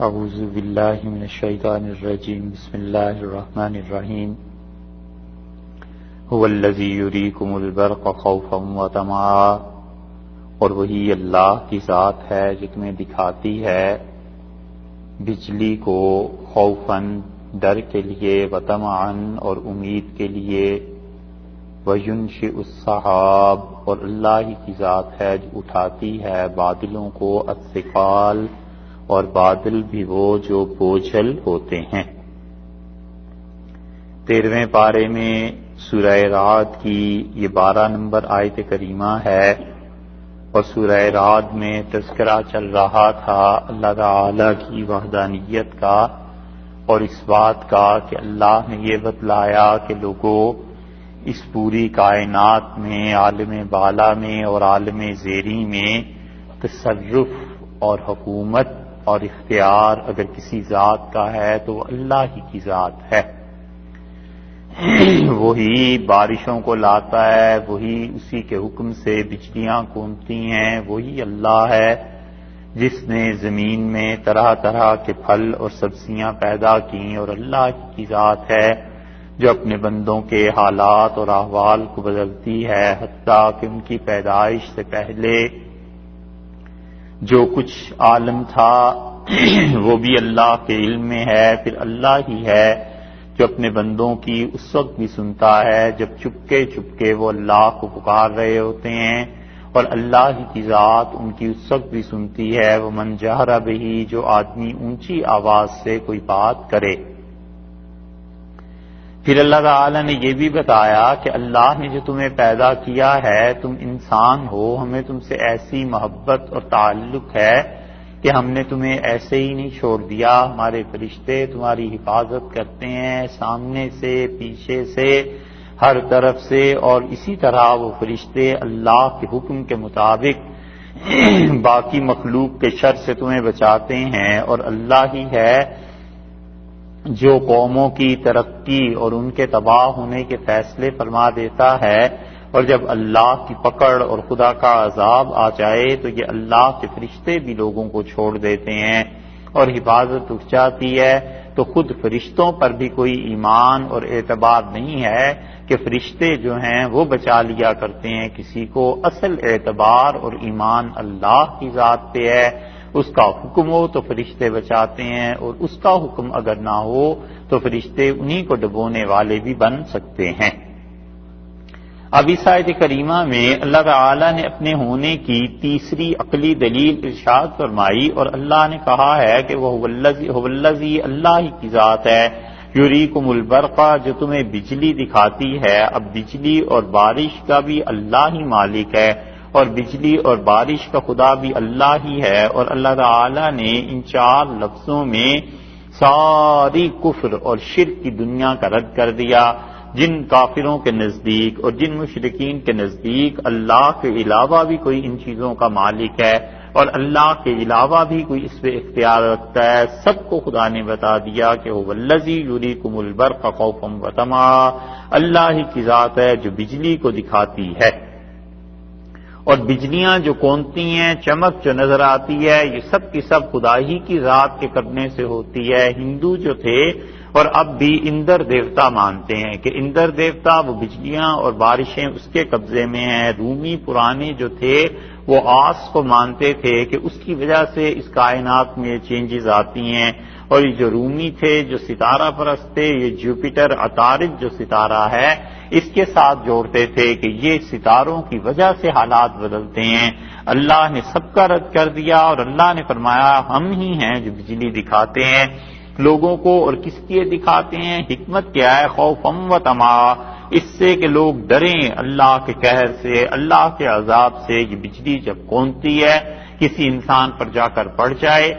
اعوذ باللہ من الشیطان الرجیم بسم اللہ الرحمن الرحیم هو الذی یریکم البرق خوفا وطمعا، اور وہی اللہ کی ذات ہے جو تمہیں دکھاتی ہے بجلی کو خوفاً ڈر کے لیے، وطمعاً اور امید کے لیے، وینشئ السحاب، اور اللہ ہی کی ذات ہے جو اٹھاتی ہے بادلوں کو، الثقال، اور بادل بھی وہ جو بوجھل ہوتے ہیں۔ 13ویں پارے میں سورہ رعد کی یہ 12 نمبر آیت کریمہ ہے، اور سورہ رعد میں تذکرہ چل رہا تھا اللہ تعالی کی وحدانیت کا، اور اس بات کا کہ اللہ نے یہ بتلایا کہ لوگوں اس پوری کائنات میں، عالم بالا میں اور عالم زیریں میں تصرف اور حکومت اور اختیار اگر کسی ذات کا ہے تو وہ اللہ ہی کی ذات ہے۔ وہی بارشوں کو لاتا ہے، وہی اسی کے حکم سے بجلیاں کونپتی ہیں، وہی اللہ ہے جس نے زمین میں طرح طرح کے پھل اور سبزیاں پیدا کی، اور اللہ کی ذات ہے جو اپنے بندوں کے حالات اور احوال کو بدلتی ہے، حتیٰ کہ ان کی پیدائش سے پہلے جو کچھ عالم تھا وہ بھی اللہ کے علم میں ہے۔ پھر اللہ ہی ہے جو اپنے بندوں کی اس وقت بھی سنتا ہے جب چپکے چپکے وہ اللہ کو پکار رہے ہوتے ہیں، اور اللہ ہی کی ذات ان کی اس وقت بھی سنتی ہے۔ ومن جہر بہ، جو آدمی اونچی آواز سے کوئی بات کرے۔ پھر اللہ تعالی نے یہ بھی بتایا کہ اللہ نے جو تمہیں پیدا کیا ہے، تم انسان ہو، ہمیں تم سے ایسی محبت اور تعلق ہے کہ ہم نے تمہیں ایسے ہی نہیں چھوڑ دیا، ہمارے فرشتے تمہاری حفاظت کرتے ہیں، سامنے سے، پیچھے سے، ہر طرف سے، اور اسی طرح وہ فرشتے اللہ کے حکم کے مطابق باقی مخلوق کے شر سے تمہیں بچاتے ہیں۔ اور اللہ ہی ہے جو قوموں کی ترقی اور ان کے تباہ ہونے کے فیصلے فرما دیتا ہے، اور جب اللہ کی پکڑ اور خدا کا عذاب آ جائے تو یہ اللہ کے فرشتے بھی لوگوں کو چھوڑ دیتے ہیں اور حفاظت اٹھ جاتی ہے۔ تو خود فرشتوں پر بھی کوئی ایمان اور اعتبار نہیں ہے کہ فرشتے جو ہیں وہ بچا لیا کرتے ہیں کسی کو۔ اصل اعتبار اور ایمان اللہ کی ذات پہ ہے، اس کا حکم ہو تو فرشتے بچاتے ہیں، اور اس کا حکم اگر نہ ہو تو فرشتے انہی کو ڈبونے والے بھی بن سکتے ہیں۔ اب اس آیت کریمہ میں اللہ تعالی نے اپنے ہونے کی تیسری عقلی دلیل ارشاد فرمائی، اور اللہ نے کہا ہے کہ وہ الذی، اللہ ہی کی ذات ہے، یریکم البرق، جو تمہیں بجلی دکھاتی ہے۔ اب بجلی اور بارش کا بھی اللہ ہی مالک ہے، اور بجلی اور بارش کا خدا بھی اللہ ہی ہے۔ اور اللہ تعالی نے ان 4 لفظوں میں ساری کفر اور شرک کی دنیا کا رد کر دیا۔ جن کافروں کے نزدیک اور جن مشرکین کے نزدیک اللہ کے علاوہ بھی کوئی ان چیزوں کا مالک ہے اور اللہ کے علاوہ بھی کوئی اس پہ اختیار رکھتا ہے، سب کو خدا نے بتا دیا کہ هو الذی یریکم البرق خوفا وطمعا، اللہ ہی کی ذات ہے جو بجلی کو دکھاتی ہے۔ اور بجلیاں جو کونتی ہیں، چمک جو نظر آتی ہے، یہ سب کی سب خدا ہی کی ذات کے کرنے سے ہوتی ہے۔ ہندو جو تھے اور اب بھی اندر دیوتا مانتے ہیں کہ اندر دیوتا، وہ بجلیاں اور بارشیں اس کے قبضے میں ہیں۔ رومی پرانے جو تھے وہ آس کو مانتے تھے کہ اس کی وجہ سے اس کائنات میں چینجز آتی ہیں، اور یہ جو رومی تھے، جو ستارہ پرست تھے، یہ جوپیٹر عطارد جو ستارہ ہے اس کے ساتھ جوڑتے تھے کہ یہ ستاروں کی وجہ سے حالات بدلتے ہیں۔ اللہ نے سب کا رد کر دیا، اور اللہ نے فرمایا ہم ہی ہیں جو بجلی دکھاتے ہیں لوگوں کو۔ اور کس لیے دکھاتے ہیں؟ حکمت کیا ہے؟ خوفا وطمعا، اس سے کہ لوگ ڈریں اللہ کے قہر سے، اللہ کے عذاب سے۔ یہ بجلی جب کونتی ہے، کسی انسان پر جا کر پڑ جائے،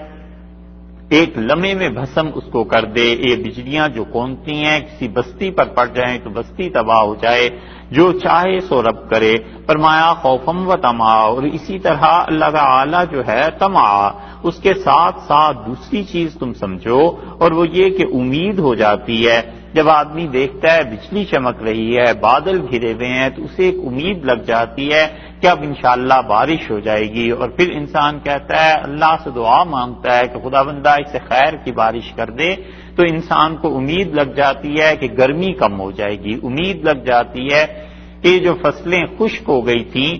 ایک لمحے میں بھسم اس کو کر دے۔ یہ بجلیاں جو کونتی ہیں کسی بستی پر پڑ جائیں تو بستی تباہ ہو جائے، جو چاہے سو رب کرے۔ فرمایا خوفا وطمعا، اور اسی طرح اللہ تعالی جو ہے طمع، اس کے ساتھ ساتھ دوسری چیز تم سمجھو، اور وہ یہ کہ امید ہو جاتی ہے جب آدمی دیکھتا ہے بجلی چمک رہی ہے، بادل گھرے ہوئے ہیں، تو اسے ایک امید لگ جاتی ہے کہ اب انشاءاللہ بارش ہو جائے گی، اور پھر انسان کہتا ہے، اللہ سے دعا مانگتا ہے کہ خدا بندہ اسے خیر کی بارش کر دے، تو انسان کو امید لگ جاتی ہے کہ گرمی کم ہو جائے گی، امید لگ جاتی ہے کہ جو فصلیں خشک ہو گئی تھیں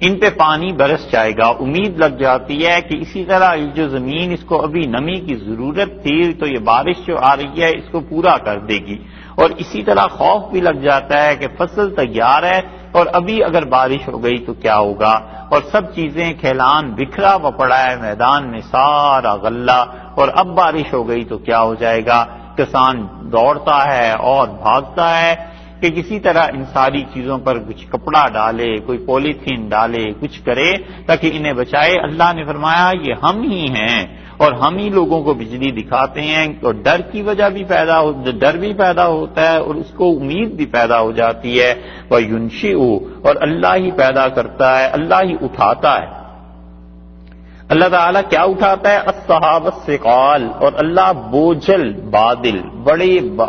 ان پہ پانی برس جائے گا، امید لگ جاتی ہے کہ اسی طرح یہ جو زمین اس کو ابھی نمی کی ضرورت تھی تو یہ بارش جو آ رہی ہے اس کو پورا کر دے گی، اور اسی طرح خوف بھی لگ جاتا ہے کہ فصل تیار ہے اور ابھی اگر بارش ہو گئی تو کیا ہوگا، اور سب چیزیں کھیلان بکھرا ہوا پڑا ہے میدان میں سارا غلہ، اور اب بارش ہو گئی تو کیا ہو جائے گا۔ کسان دوڑتا ہے اور بھاگتا ہے کہ کسی طرح ان ساری چیزوں پر کچھ کپڑا ڈالے، کوئی پولیتھین ڈالے، کچھ کرے تاکہ انہیں بچائے۔ اللہ نے فرمایا یہ ہم ہی ہیں اور ہم ہی لوگوں کو بجلی دکھاتے ہیں، اور ڈر کی وجہ بھی ڈر بھی پیدا ہوتا ہے اور اس کو امید بھی پیدا ہو جاتی ہے۔ وَيُنشِئُ، اور اللہ ہی پیدا کرتا ہے، اللہ ہی اٹھاتا ہے۔ اللہ تعالیٰ کیا اٹھاتا ہے؟ السحاب الثقال، اور اللہ بوجھل بادل، بڑے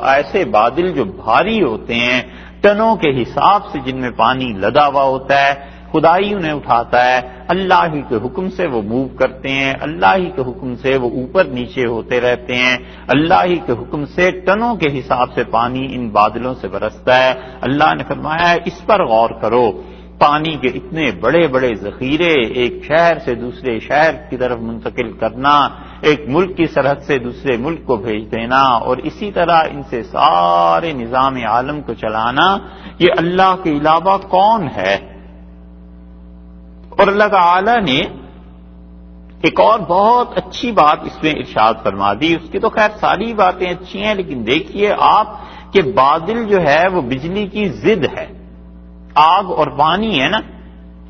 ایسے بادل جو بھاری ہوتے ہیں ٹنوں کے حساب سے، جن میں پانی لدا ہوا ہوتا ہے، خدا ہی انہیں اٹھاتا ہے۔ اللہ ہی کے حکم سے وہ موو کرتے ہیں، اللہ ہی کے حکم سے وہ اوپر نیچے ہوتے رہتے ہیں، اللہ ہی کے حکم سے ٹنوں کے حساب سے پانی ان بادلوں سے برستا ہے۔ اللہ نے فرمایا ہے اس پر غور کرو، پانی کے اتنے بڑے بڑے ذخیرے ایک شہر سے دوسرے شہر کی طرف منتقل کرنا، ایک ملک کی سرحد سے دوسرے ملک کو بھیج دینا، اور اسی طرح ان سے سارے نظام عالم کو چلانا، یہ اللہ کے علاوہ کون ہے؟ اور اللہ تعالی نے ایک اور بہت اچھی بات اس میں ارشاد فرما دی، اس کی تو خیر ساری باتیں اچھی ہیں، لیکن دیکھیے آپ کہ بادل جو ہے وہ بجلی کی ضد ہے۔ آگ اور پانی ہے نا،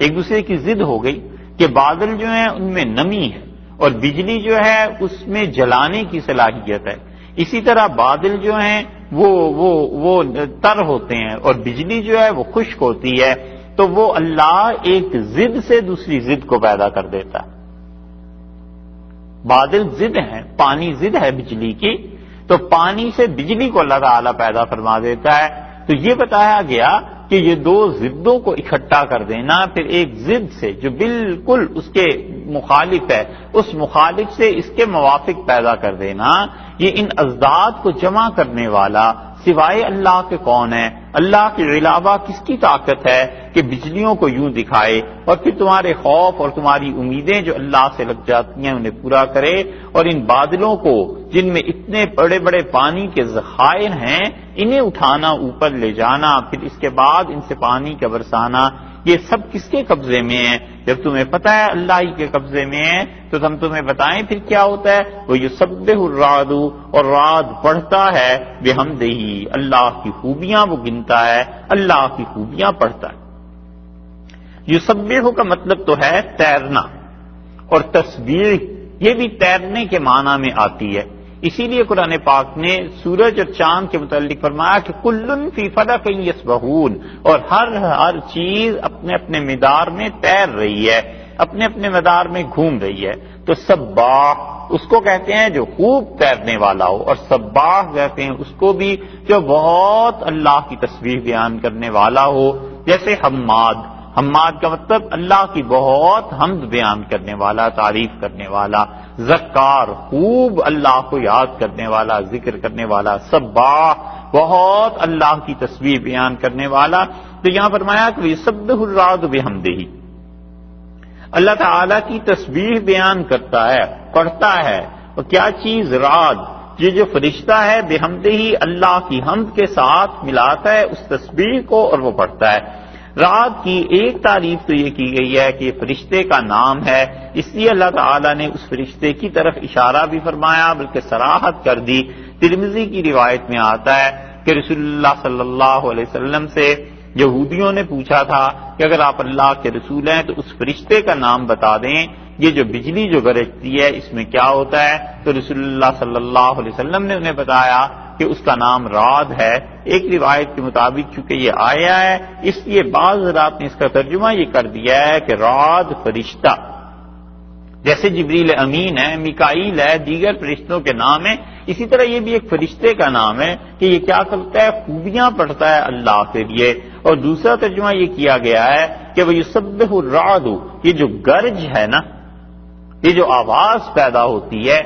ایک دوسرے کی ضد ہو گئی کہ بادل جو ہیں ان میں نمی ہے اور بجلی جو ہے اس میں جلانے کی صلاحیت ہے۔ اسی طرح بادل جو ہیں وہ تر ہوتے ہیں اور بجلی جو ہے وہ خشک ہوتی ہے، تو وہ اللہ ایک ضد سے دوسری ضد کو پیدا کر دیتا ہے۔ بادل ضد ہیں، پانی ضد ہے بجلی کی، تو پانی سے بجلی کو اللہ تعالیٰ پیدا فرما دیتا ہے۔ تو یہ بتایا گیا کہ یہ دو ضدوں کو اکٹھا کر دینا، پھر ایک ضد سے جو بالکل اس کے مخالف ہے، اس مخالف سے اس کے موافق پیدا کر دینا، یہ ان اضداد کو جمع کرنے والا سوائے اللہ کے کون ہے؟ اللہ کے علاوہ کس کی طاقت ہے کہ بجلیوں کو یوں دکھائے اور پھر تمہارے خوف اور تمہاری امیدیں جو اللہ سے لگ جاتی ہیں انہیں پورا کرے، اور ان بادلوں کو جن میں اتنے بڑے بڑے پانی کے ذخائر ہیں انہیں اٹھانا، اوپر لے جانا، پھر اس کے بعد ان سے پانی کا برسانا، یہ سب کس کے قبضے میں ہے؟ جب تمہیں پتہ ہے اللہ ہی کے قبضے میں ہے تو ہم تمہیں بتائیں پھر کیا ہوتا ہے۔ وہ یسبح الرعد، اور رعد پڑھتا ہے بحمدہ، اللہ کی خوبیاں وہ گنتا ہے، اللہ کی خوبیاں پڑھتا ہے۔ یسبح کا مطلب تو ہے تیرنا، اور تسبیح یہ بھی تیرنے کے معنی میں آتی ہے۔ اسی لیے قرآن پاک نے سورج اور چاند کے متعلق فرمایا کہ کلن فی فلک یسبحون، اور ہر چیز اپنے اپنے مدار میں تیر رہی ہے، اپنے اپنے مدار میں گھوم رہی ہے۔ تو سباح اس کو کہتے ہیں جو خوب تیرنے والا ہو، اور سباح کہتے ہیں اس کو بھی جو بہت اللہ کی تسبیح بیان کرنے والا ہو، جیسے حماد کا مطلب اللہ کی بہت حمد بیان کرنے والا، تعریف کرنے والا، ذکار خوب اللہ کو یاد کرنے والا، ذکر کرنے والا، سباح بہت اللہ کی تسبیح بیان کرنے والا۔ تو یہاں فرمایا کہ یسبح الرعد بحمدہ، اللہ تعالی کی تسبیح بیان کرتا ہے، پڑھتا ہے، اور کیا چیز؟ رعد، یہ جو فرشتہ ہے بحمدہ اللہ کی حمد کے ساتھ ملاتا ہے اس تسبیح کو اور وہ پڑھتا ہے۔ رعد کی ایک تعریف تو یہ کی گئی ہے کہ یہ فرشتے کا نام ہے، اس لیے اللہ تعالیٰ نے اس فرشتے کی طرف اشارہ بھی فرمایا، بلکہ صراحت کر دی۔ ترمذی کی روایت میں آتا ہے کہ رسول اللہ صلی اللہ علیہ وسلم سے یہودیوں نے پوچھا تھا کہ اگر آپ اللہ کے رسول ہیں تو اس فرشتے کا نام بتا دیں، یہ جو بجلی جو گرجتی ہے اس میں کیا ہوتا ہے؟ تو رسول اللہ صلی اللہ علیہ وسلم نے انہیں بتایا کہ اس کا نام رعد ہے۔ ایک روایت کے مطابق چونکہ یہ آیا ہے اس لیے بعض حضرات نے اس کا ترجمہ یہ کر دیا ہے کہ رعد فرشتہ، جیسے جبریل امین ہے، میکائیل ہے، دیگر فرشتوں کے نام ہیں، اسی طرح یہ بھی ایک فرشتے کا نام ہے کہ یہ کیا کرتا ہے؟ خوبیاں پڑھتا ہے اللہ کے لیے. اور دوسرا ترجمہ یہ کیا گیا ہے کہ وَيُسَبِّحُ الرَّعْدُ، یہ جو گرج ہے نا، یہ جو آواز پیدا ہوتی ہے،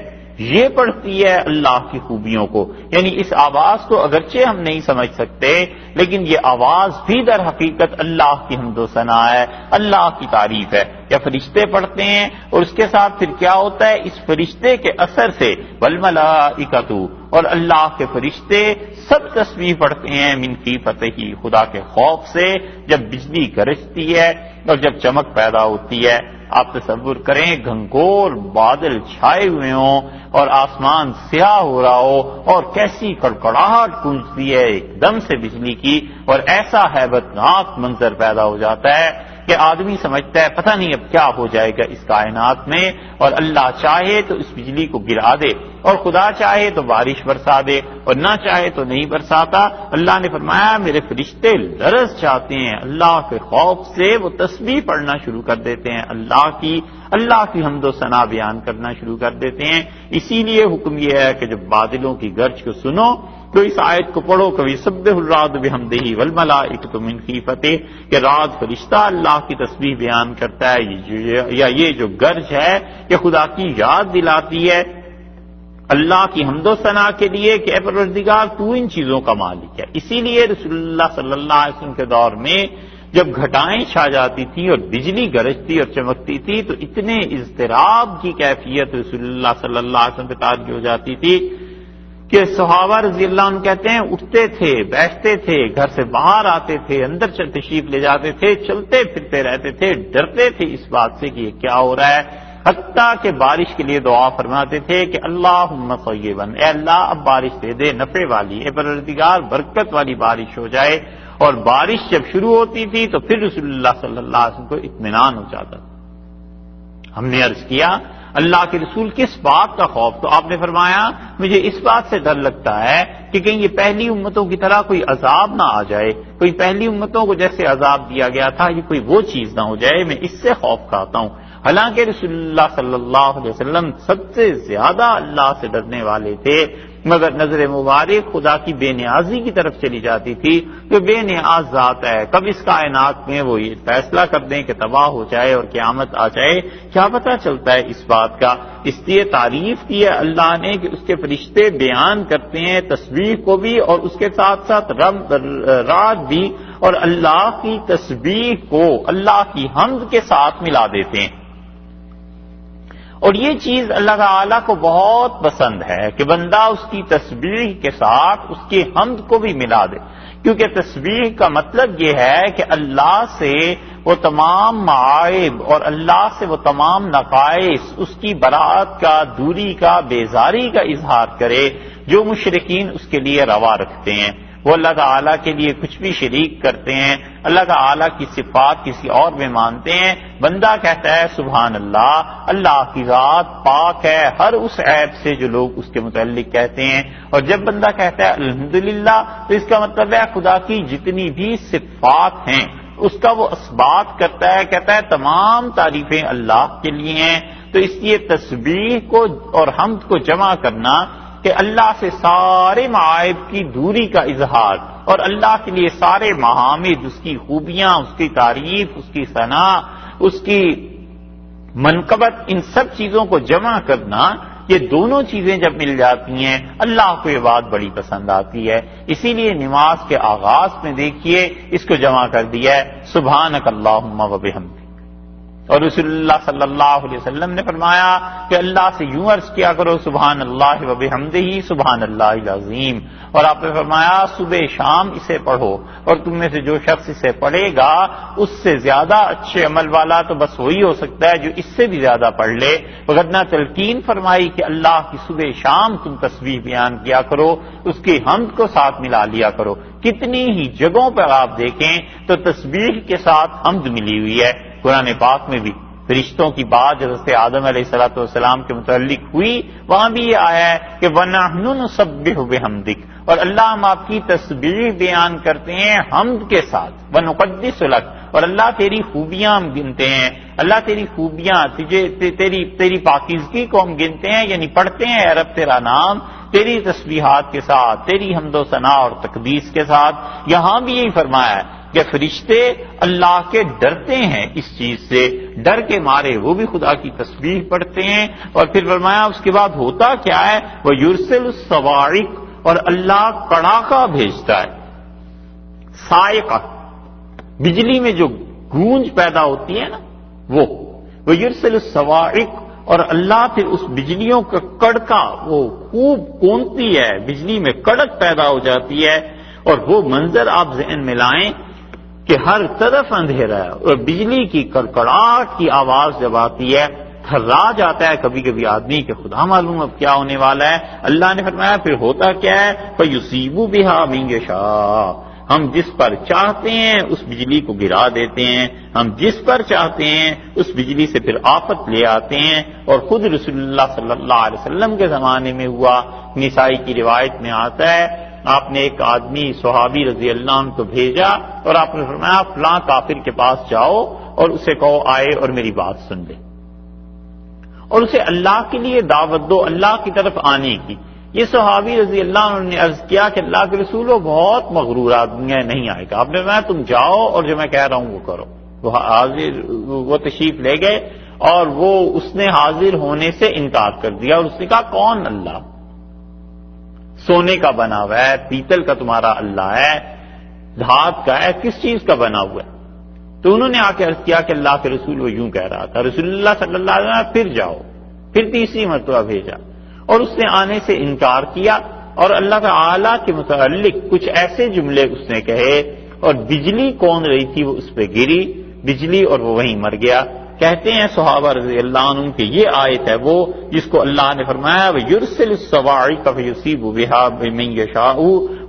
یہ پڑھتی ہے اللہ کی خوبیوں کو. یعنی اس آواز کو اگرچہ ہم نہیں سمجھ سکتے، لیکن یہ آواز بھی در حقیقت اللہ کی حمد و ثنا ہے، اللہ کی تعریف ہے. یا فرشتے پڑھتے ہیں اور اس کے ساتھ پھر کیا ہوتا ہے؟ اس فرشتے کے اثر سے والملائکۃ، اور اللہ کے فرشتے سب تسبیح پڑھتے ہیں من خیفتہ، خدا کے خوف سے، جب بجلی گرجتی ہے اور جب چمک پیدا ہوتی ہے. آپ تصور کریں گھنگھور بادل چھائے ہوئے ہوں اور آسمان سیاہ ہو رہا ہو اور کیسی کڑکڑاہٹ گونجتی ہے ایک دم سے بجلی کی، اور ایسا ہیبت ناک منظر پیدا ہو جاتا ہے کہ آدمی سمجھتا ہے پتہ نہیں اب کیا ہو جائے گا اس کائنات میں. اور اللہ چاہے تو اس بجلی کو گرا دے، اور خدا چاہے تو بارش برسا دے، اور نہ چاہے تو نہیں برساتا. اللہ نے فرمایا میرے فرشتے لرز جاتے ہیں اللہ کے خوف سے، وہ تسبیح پڑھنا شروع کر دیتے ہیں اللہ کی حمد و ثنا بیان کرنا شروع کر دیتے ہیں. اسی لیے حکم یہ ہے کہ جب بادلوں کی گرج کو سنو تو اس آیت کو پڑھو، کبھی سبح الرعد بحمدہ والملائکۃ من خیفتہ، کہ رعد فرشتہ اللہ کی تسبیح بیان کرتا ہے، یا یہ جو گرج ہے یہ خدا کی یاد دلاتی ہے اللہ کی حمد و ثنا کے لیے کہ اے پروردگار تو ان چیزوں کا مالک ہے. اسی لیے رسول اللہ صلی اللہ علیہ وسلم کے دور میں جب گھٹائیں چھا جاتی تھی اور بجلی گرجتی اور چمکتی تھی تو اتنے اضطراب کی کیفیت رسول اللہ صلی اللہ علیہ وسلم پہ طاری ہو جاتی تھی کہ صحابہ رضی اللہ عنہ کہتے ہیں اٹھتے تھے، بیٹھتے تھے، گھر سے باہر آتے تھے، اندر تشریف لے جاتے تھے، چلتے پھرتے رہتے تھے، ڈرتے تھے اس بات سے کہ یہ کیا ہو رہا ہے. حتیٰ کہ بارش کے لیے دعا فرماتے تھے کہ اللہم صیبا، اے اللہ اب بارش دے دے نفع والی، اے پروردگار برکت والی بارش ہو جائے. اور بارش جب شروع ہوتی تھی تو پھر رسول اللہ صلی اللہ علیہ وسلم کو اطمینان ہو جاتا تھا. ہم نے عرض کیا اللہ کے رسول کس بات کا خوف؟ تو آپ نے فرمایا مجھے اس بات سے ڈر لگتا ہے کہ کہیں یہ پہلی امتوں کی طرح کوئی عذاب نہ آ جائے، کوئی پہلی امتوں کو جیسے عذاب دیا گیا تھا یہ کوئی وہ چیز نہ ہو جائے، میں اس سے خوف کھاتا ہوں. حالانکہ رسول اللہ صلی اللہ علیہ وسلم سب سے زیادہ اللہ سے ڈرنے والے تھے، مگر نظر مبارک خدا کی بے نیازی کی طرف چلی جاتی تھی کہ بے نیاز ذات ہے، کب اس کائنات میں وہ یہ فیصلہ کر دیں کہ تباہ ہو جائے اور قیامت آ جائے، کیا پتہ چلتا ہے اس بات کا. اس لیے تعریف کی ہے اللہ نے کہ اس کے فرشتے بیان کرتے ہیں تسبیح کو بھی اور اس کے ساتھ ساتھ رعد بھی، اور اللہ کی تسبیح کو اللہ کی حمد کے ساتھ ملا دیتے ہیں. اور یہ چیز اللہ تعالیٰ کو بہت پسند ہے کہ بندہ اس کی تسبیح کے ساتھ اس کی حمد کو بھی ملا دے، کیونکہ تسبیح کا مطلب یہ ہے کہ اللہ سے وہ تمام معائب اور اللہ سے وہ تمام نقائص، اس کی برات کا، دوری کا، بیزاری کا اظہار کرے جو مشرکین اس کے لیے روا رکھتے ہیں. وہ اللہ تعالیٰ کے لیے کچھ بھی شریک کرتے ہیں، اللہ تعالیٰ کی صفات کسی اور میں مانتے ہیں. بندہ کہتا ہے سبحان اللہ، اللہ کی ذات پاک ہے ہر اس عیب سے جو لوگ اس کے متعلق کہتے ہیں. اور جب بندہ کہتا ہے الحمدللہ تو اس کا مطلب ہے خدا کی جتنی بھی صفات ہیں اس کا وہ اثبات کرتا ہے، کہتا ہے تمام تعریفیں اللہ کے لیے ہیں. تو اس لیے تسبیح کو اور حمد کو جمع کرنا کہ اللہ سے سارے معائب کی دوری کا اظہار اور اللہ کے لیے سارے محامد، اس کی خوبیاں، اس کی تعریف، اس کی ثنا، اس کی منقبت، ان سب چیزوں کو جمع کرنا، یہ دونوں چیزیں جب مل جاتی ہیں اللہ کو یہ بات بڑی پسند آتی ہے. اسی لیے نماز کے آغاز میں دیکھیے اس کو جمع کر دیا ہے سبحانک اللہم و بحمدک. اور رسول اللہ صلی اللہ علیہ وسلم نے فرمایا کہ اللہ سے یوں عرض کیا کرو سبحان اللہ و بحمدہ سبحان اللہ العظیم. اور آپ نے فرمایا صبح شام اسے پڑھو، اور تم میں سے جو شخص اسے پڑھے گا اس سے زیادہ اچھے عمل والا تو بس وہی ہو سکتا ہے جو اس سے بھی زیادہ پڑھ لے. وغیرہ تلقین فرمائی کہ اللہ کی صبح شام تم تسبیح بیان کیا کرو، اس کی حمد کو ساتھ ملا لیا کرو. کتنی ہی جگہوں پر آپ دیکھیں تو تسبیح کے ساتھ حمد ملی ہوئی ہے. قرآن پاک میں بھی فرشتوں کی بات حضرت آدم علیہ السلام کے متعلق ہوئی، وہاں بھی یہ آیا ہے کہ وَنَحْنُ نُسَبِّحُ بِحَمْدِكَ، اور اللہ ہم آپ کی تسبیح بیان کرتے ہیں حمد کے ساتھ. وَنُقَدِّسُ لَكَ، اور اللہ تیری خوبیاں ہم گنتے ہیں، اللہ تیری خوبیاں، تیری پاکیزگی کو ہم گنتے ہیں، یعنی پڑھتے ہیں اے رب تیرا نام تیری تسبیحات کے ساتھ، تیری حمد و ثنا اور تقدیس کے ساتھ۔ یہاں بھی یہی فرمایا ہے کہ فرشتے اللہ کے ڈرتے ہیں اس چیز سے، ڈر کے مارے وہ بھی خدا کی تسبیح پڑھتے ہیں۔ اور پھر فرمایا اس کے بعد ہوتا کیا ہے، وہ یرسل الصواعق، اور اللہ کڑاکا بھیجتا ہے، صاعقہ، بجلی میں جو گونج پیدا ہوتی ہے نا وہ یرسل الصواعق، اور اللہ پھر اس بجلیوں کا کڑکا وہ خوب کونتی ہے، بجلی میں کڑک پیدا ہو جاتی ہے، اور وہ منظر آپ ذہن میں لائیں کہ ہر طرف اندھیرا ہے اور بجلی کی کڑکڑاہٹ کی آواز جب آتی ہے تھرا جاتا ہے کبھی کبھی آدمی کہ خدا معلوم اب کیا ہونے والا ہے۔ اللہ نے فرمایا پھر ہوتا کیا ہے، فَيُصِيبُ بِهَا مَن يَشَاءُ، ہم جس پر چاہتے ہیں اس بجلی کو گرا دیتے ہیں، ہم جس پر چاہتے ہیں اس بجلی سے پھر آفت لے آتے ہیں۔ اور خود رسول اللہ صلی اللہ علیہ وسلم کے زمانے میں ہوا، نسائی کی روایت میں آتا ہے، آپ نے ایک آدمی صحابی رضی اللہ عنہ کو بھیجا اور آپ نے فرمایا فلاں کافر کے پاس جاؤ اور اسے کہو آئے اور میری بات سن لے، اور اسے اللہ کے لیے دعوت دو، اللہ کی طرف آنے کی۔ یہ صحابی رضی اللہ عنہ نے عرض کیا کہ اللہ کے رسول وہ بہت مغرور آدمی ہے، نہیں آئے گا۔ آپ نے فرمایا تم جاؤ اور جو میں کہہ رہا ہوں وہ کرو۔ وہ حاضر، وہ تشریف لے گئے اور وہ اس نے حاضر ہونے سے انکار کر دیا، اور اس نے کہا کون اللہ؟ سونے کا بنا ہوا ہے، پیتل کا تمہارا اللہ ہے، دھات کا ہے، کس چیز کا بنا ہوا ہے؟ تو انہوں نے آ کے عرض کیا کہ اللہ کے رسول وہ یوں کہہ رہا تھا۔ رسول اللہ صلی اللہ علیہ وسلم پھر جاؤ، پھر تیسری مرتبہ بھیجا اور اس نے آنے سے انکار کیا، اور اللہ تعالی کے متعلق کچھ ایسے جملے اس نے کہے، اور بجلی کون رہی تھی وہ اس پہ گری بجلی اور وہ وہیں مر گیا۔ کہتے ہیں صحابہ رضی اللہ عنہ کہ یہ آیت ہے وہ جس کو اللہ نے فرمایا وَيُرْسِلُ الصَّوَاعِقَ فَيُصِيبُ بِهَا مَن يَشَاءُ،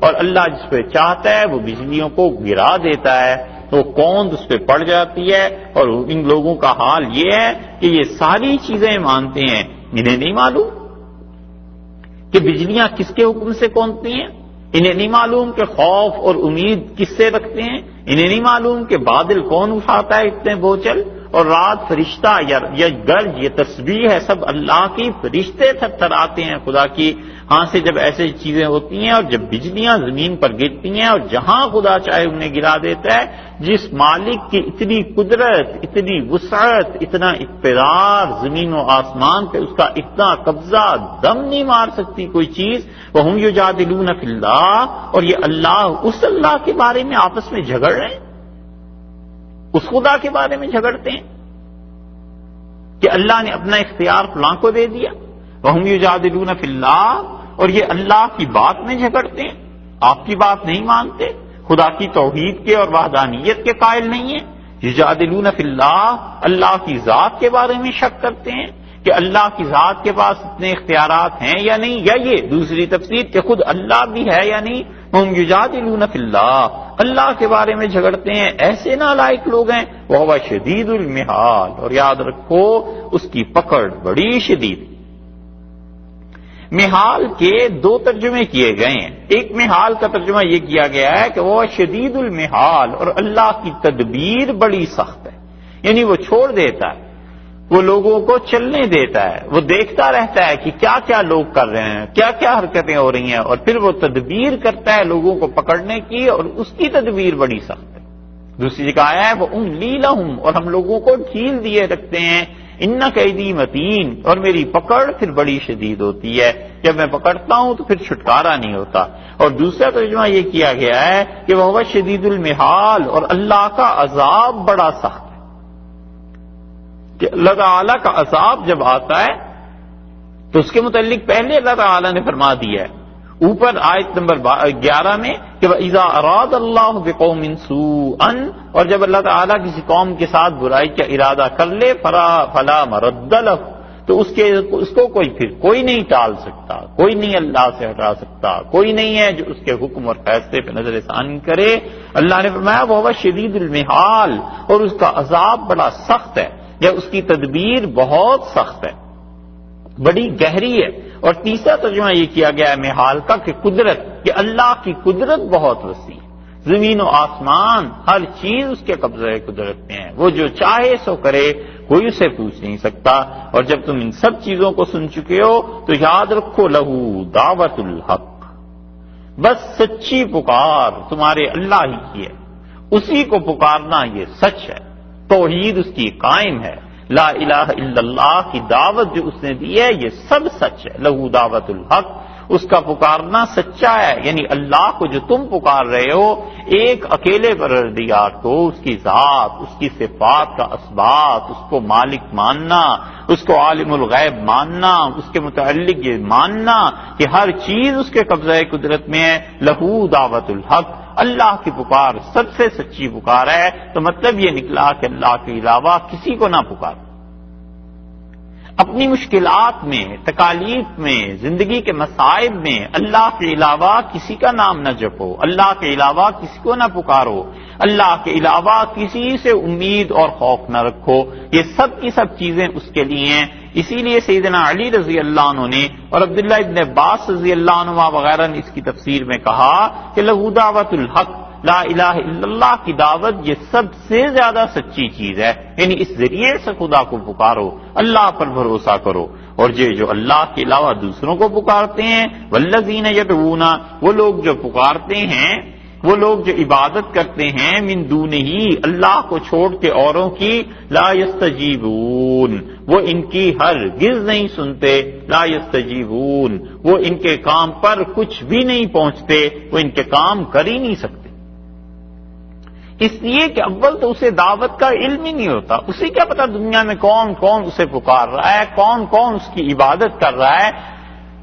اور اللہ جس پہ چاہتا ہے وہ بجلیوں کو گرا دیتا ہے، وہ کوند اس پہ پڑ جاتی ہے۔ اور ان لوگوں کا حال یہ ہے کہ یہ ساری چیزیں مانتے ہیں، انہیں نہیں معلوم کہ بجلیاں کس کے حکم سے کونتی ہیں، انہیں نہیں معلوم کہ خوف اور امید کس سے رکھتے ہیں، انہیں نہیں معلوم کہ بادل کون اٹھاتا ہے اتنے بوچھل، اور رات فرشتہ یا گرج یہ تسبیح ہے سب اللہ کی، فرشتے تھرتھراتے ہیں خدا کی ہاں سے جب ایسی چیزیں ہوتی ہیں، اور جب بجلیاں زمین پر گرتی ہیں اور جہاں خدا چاہے انہیں گرا دیتا ہے۔ جس مالک کی اتنی قدرت، اتنی وسعت، اتنا اقتدار زمین و آسمان پہ، اس کا اتنا قبضہ، دم نہیں مار سکتی کوئی چیز۔ وَهُمْ يُجَادِلُونَ فِي اللَّهِ، اور یہ اللہ، اس اللہ کے بارے میں آپس میں جھگڑ رہے ہیں، اس خدا کے بارے میں جھگڑتے ہیں کہ اللہ نے اپنا اختیار فلاں کو دے دیا۔ وَهُمْ يُجَادِلُونَ فِي اللَّهِ، اور یہ اللہ کی بات میں جھگڑتے ہیں، آپ کی بات نہیں مانتے، خدا کی توحید کے اور وحدانیت کے قائل نہیں ہیں۔ یجادلون فی اللہ، اللہ کی ذات کے بارے میں شک کرتے ہیں کہ اللہ کی ذات کے پاس اتنے اختیارات ہیں یا نہیں، یا یہ دوسری تفسیر کہ خود اللہ بھی ہے یا نہیں۔ ہم یجادلون فی اللہ، اللہ کے بارے میں جھگڑتے ہیں، ایسے نالائق لوگ ہیں۔ وہو شدید المحال، اور یاد رکھو اس کی پکڑ بڑی شدید۔ محال کے دو ترجمے کیے گئے ہیں، ایک محال کا ترجمہ یہ کیا گیا ہے کہ وہ شدید المحال، اور اللہ کی تدبیر بڑی سخت ہے، یعنی وہ چھوڑ دیتا ہے، وہ لوگوں کو چلنے دیتا ہے، وہ دیکھتا رہتا ہے کہ کیا کیا لوگ کر رہے ہیں، کیا کیا حرکتیں ہو رہی ہیں، اور پھر وہ تدبیر کرتا ہے لوگوں کو پکڑنے کی، اور اس کی تدبیر بڑی سخت ہے۔ دوسری جگہ آیا ہے وہ املی لہم، اور ہم لوگوں کو ڈھیل دیے رکھتے ہیں، ان قیدی متین، اور میری پکڑ پھر بڑی شدید ہوتی ہے، جب میں پکڑتا ہوں تو پھر چھٹکارا نہیں ہوتا۔ اور دوسرا ترجمہ یہ کیا گیا ہے کہ وہ شدید المحال، اور اللہ کا عذاب بڑا سخت ہے، کہ اللہ تعالی کا عذاب جب آتا ہے تو اس کے متعلق پہلے اللہ تعالی نے فرما دیا ہے اوپر آیت نمبر 11 میں کہ وَإِذَا أَرَادَ اللَّهُ بِقَوْمٍ سُوءًا، اور جب اللہ تعالیٰ کسی قوم کے ساتھ برائی کا ارادہ کر لے فَلَا مَرَدَّ لَهُ، تو اس کو کوئی نہیں ٹال سکتا، کوئی نہیں اللہ سے ہٹا سکتا، کوئی نہیں ہے جو اس کے حکم اور فیصلے پہ نظر ثانی کرے۔ اللہ نے فرمایا وہ شدید المحال، اور اس کا عذاب بڑا سخت ہے، یا اس کی تدبیر بہت سخت ہے، بڑی گہری ہے۔ اور تیسرا ترجمہ یہ کیا گیا ہے محال کا کہ قدرت، کہ اللہ کی قدرت بہت وسیع ہے، زمین و آسمان ہر چیز اس کے قبضہ قدرت میں ہے، وہ جو چاہے سو کرے، کوئی اسے پوچھ نہیں سکتا۔ اور جب تم ان سب چیزوں کو سن چکے ہو تو یاد رکھو لہو دعوت الحق، بس سچی پکار تمہارے اللہ ہی کی ہے، اسی کو پکارنا یہ سچ ہے، توحید اس کی قائم ہے، لا الہ الا اللہ کی دعوت جو اس نے دی ہے یہ سب سچ ہے، لہو دعوت الحق، اس کا پکارنا سچا ہے، یعنی اللہ کو جو تم پکار رہے ہو، ایک اکیلے پروردگار کو، اس کی ذات، اس کی صفات کا اثبات، اس کو مالک ماننا، اس کو عالم الغیب ماننا، اس کے متعلق یہ ماننا کہ ہر چیز اس کے قبضہ قدرت میں ہے، لہو دعوت الحق، اللہ کی پکار سب سے سچی پکار ہے۔ تو مطلب یہ نکلا کہ اللہ کے علاوہ کسی کو نہ پکار، اپنی مشکلات میں، تکالیف میں، زندگی کے مصائب میں اللہ کے علاوہ کسی کا نام نہ جپو، اللہ کے علاوہ کسی کو نہ پکارو، اللہ کے علاوہ کسی سے امید اور خوف نہ رکھو، یہ سب کی سب چیزیں اس کے لیے ہیں۔ اسی لیے سیدنا علی رضی اللہ عنہ نے اور عبداللہ ابن عباس رضی اللہ عنہ وغیرہ نے اس کی تفسیر میں کہا کہ لہو دعوت الحق، لا الہ الا اللہ کی دعوت یہ سب سے زیادہ سچی چیز ہے، یعنی اس ذریعے سے خدا کو پکارو، اللہ پر بھروسہ کرو۔ اور یہ جو اللہ کے علاوہ دوسروں کو پکارتے ہیں، والذین یدعون، وہ لوگ جو پکارتے ہیں، وہ لوگ جو عبادت کرتے ہیں، من دونہ، اللہ کو چھوڑ کے اوروں کی، لا یستجیبون، وہ ان کی ہرگز نہیں سنتے، لا یستجیبون، وہ ان کے کام پر کچھ بھی نہیں پہنچتے، وہ ان کے کام کر ہی نہیں سکتے، اس لیے کہ اول تو اسے دعوت کا علم ہی نہیں ہوتا، اسے کیا پتا دنیا میں کون کون اسے پکار رہا ہے، کون کون اس کی عبادت کر رہا ہے،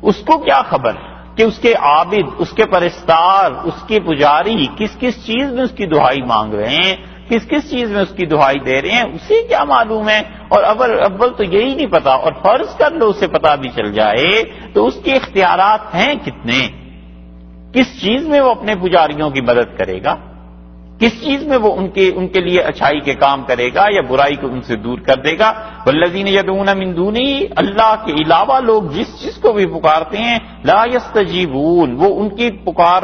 اس کو کیا خبر کہ اس کے عابد، اس کے پرستار، اس کے پجاری کس کس چیز میں اس کی دعائی مانگ رہے ہیں، کس کس چیز میں اس کی دعائی دے رہے ہیں، اسے کیا معلوم ہے۔ اور اول تو یہی نہیں پتا، اور فرض کر لو اسے پتا بھی چل جائے تو اس کے اختیارات ہیں کتنے، کس چیز میں وہ اپنے پجاریوں کی مدد کرے گا، کس چیز میں وہ ان کے لیے اچھائی کے کام کرے گا یا برائی کو ان سے دور کر دے گا۔ والذین یدعون من دونہ، اللہ کے علاوہ لوگ جس چیز کو بھی پکارتے ہیں، لا یستجیبون، وہ ان کی پکار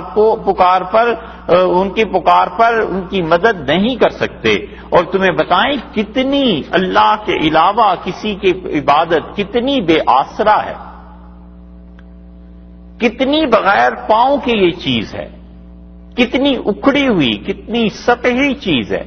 پر ان کی مدد نہیں کر سکتے۔ اور تمہیں بتائیں کتنی اللہ کے علاوہ کسی کی عبادت کتنی بے آسرا ہے، کتنی بغیر پاؤں کی یہ چیز ہے، کتنی اکھڑی ہوئی، کتنی سطحی چیز ہے،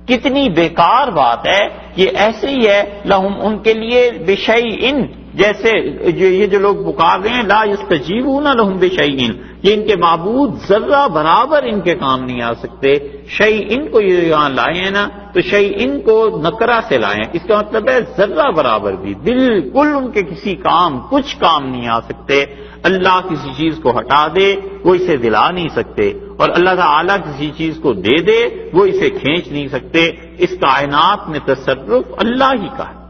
کتنی بیکار بات ہے۔ یہ ایسے ہی ہے، لہم، ان کے لیے بشیئن، جیسے یہ جو لوگ پکار رہے ہیں، لا یستجیبون لہم بشیئن، یہ ان کے معبود ذرہ برابر ان کے کام نہیں آ سکتے۔ شیئن کو یہ یہاں لائے ہیں نا، تو شیئن کو نکرہ سے لائے ہیں، اس کا مطلب ہے ذرہ برابر بھی، بالکل ان کے کسی کام، کچھ کام نہیں آ سکتے۔ اللہ کسی چیز کو ہٹا دے وہ اسے دلا نہیں سکتے، اور اللہ تعالیٰ کسی چیز کو دے دے وہ اسے کھینچ نہیں سکتے۔ اس کائنات میں تصرف اللہ ہی کا ہے۔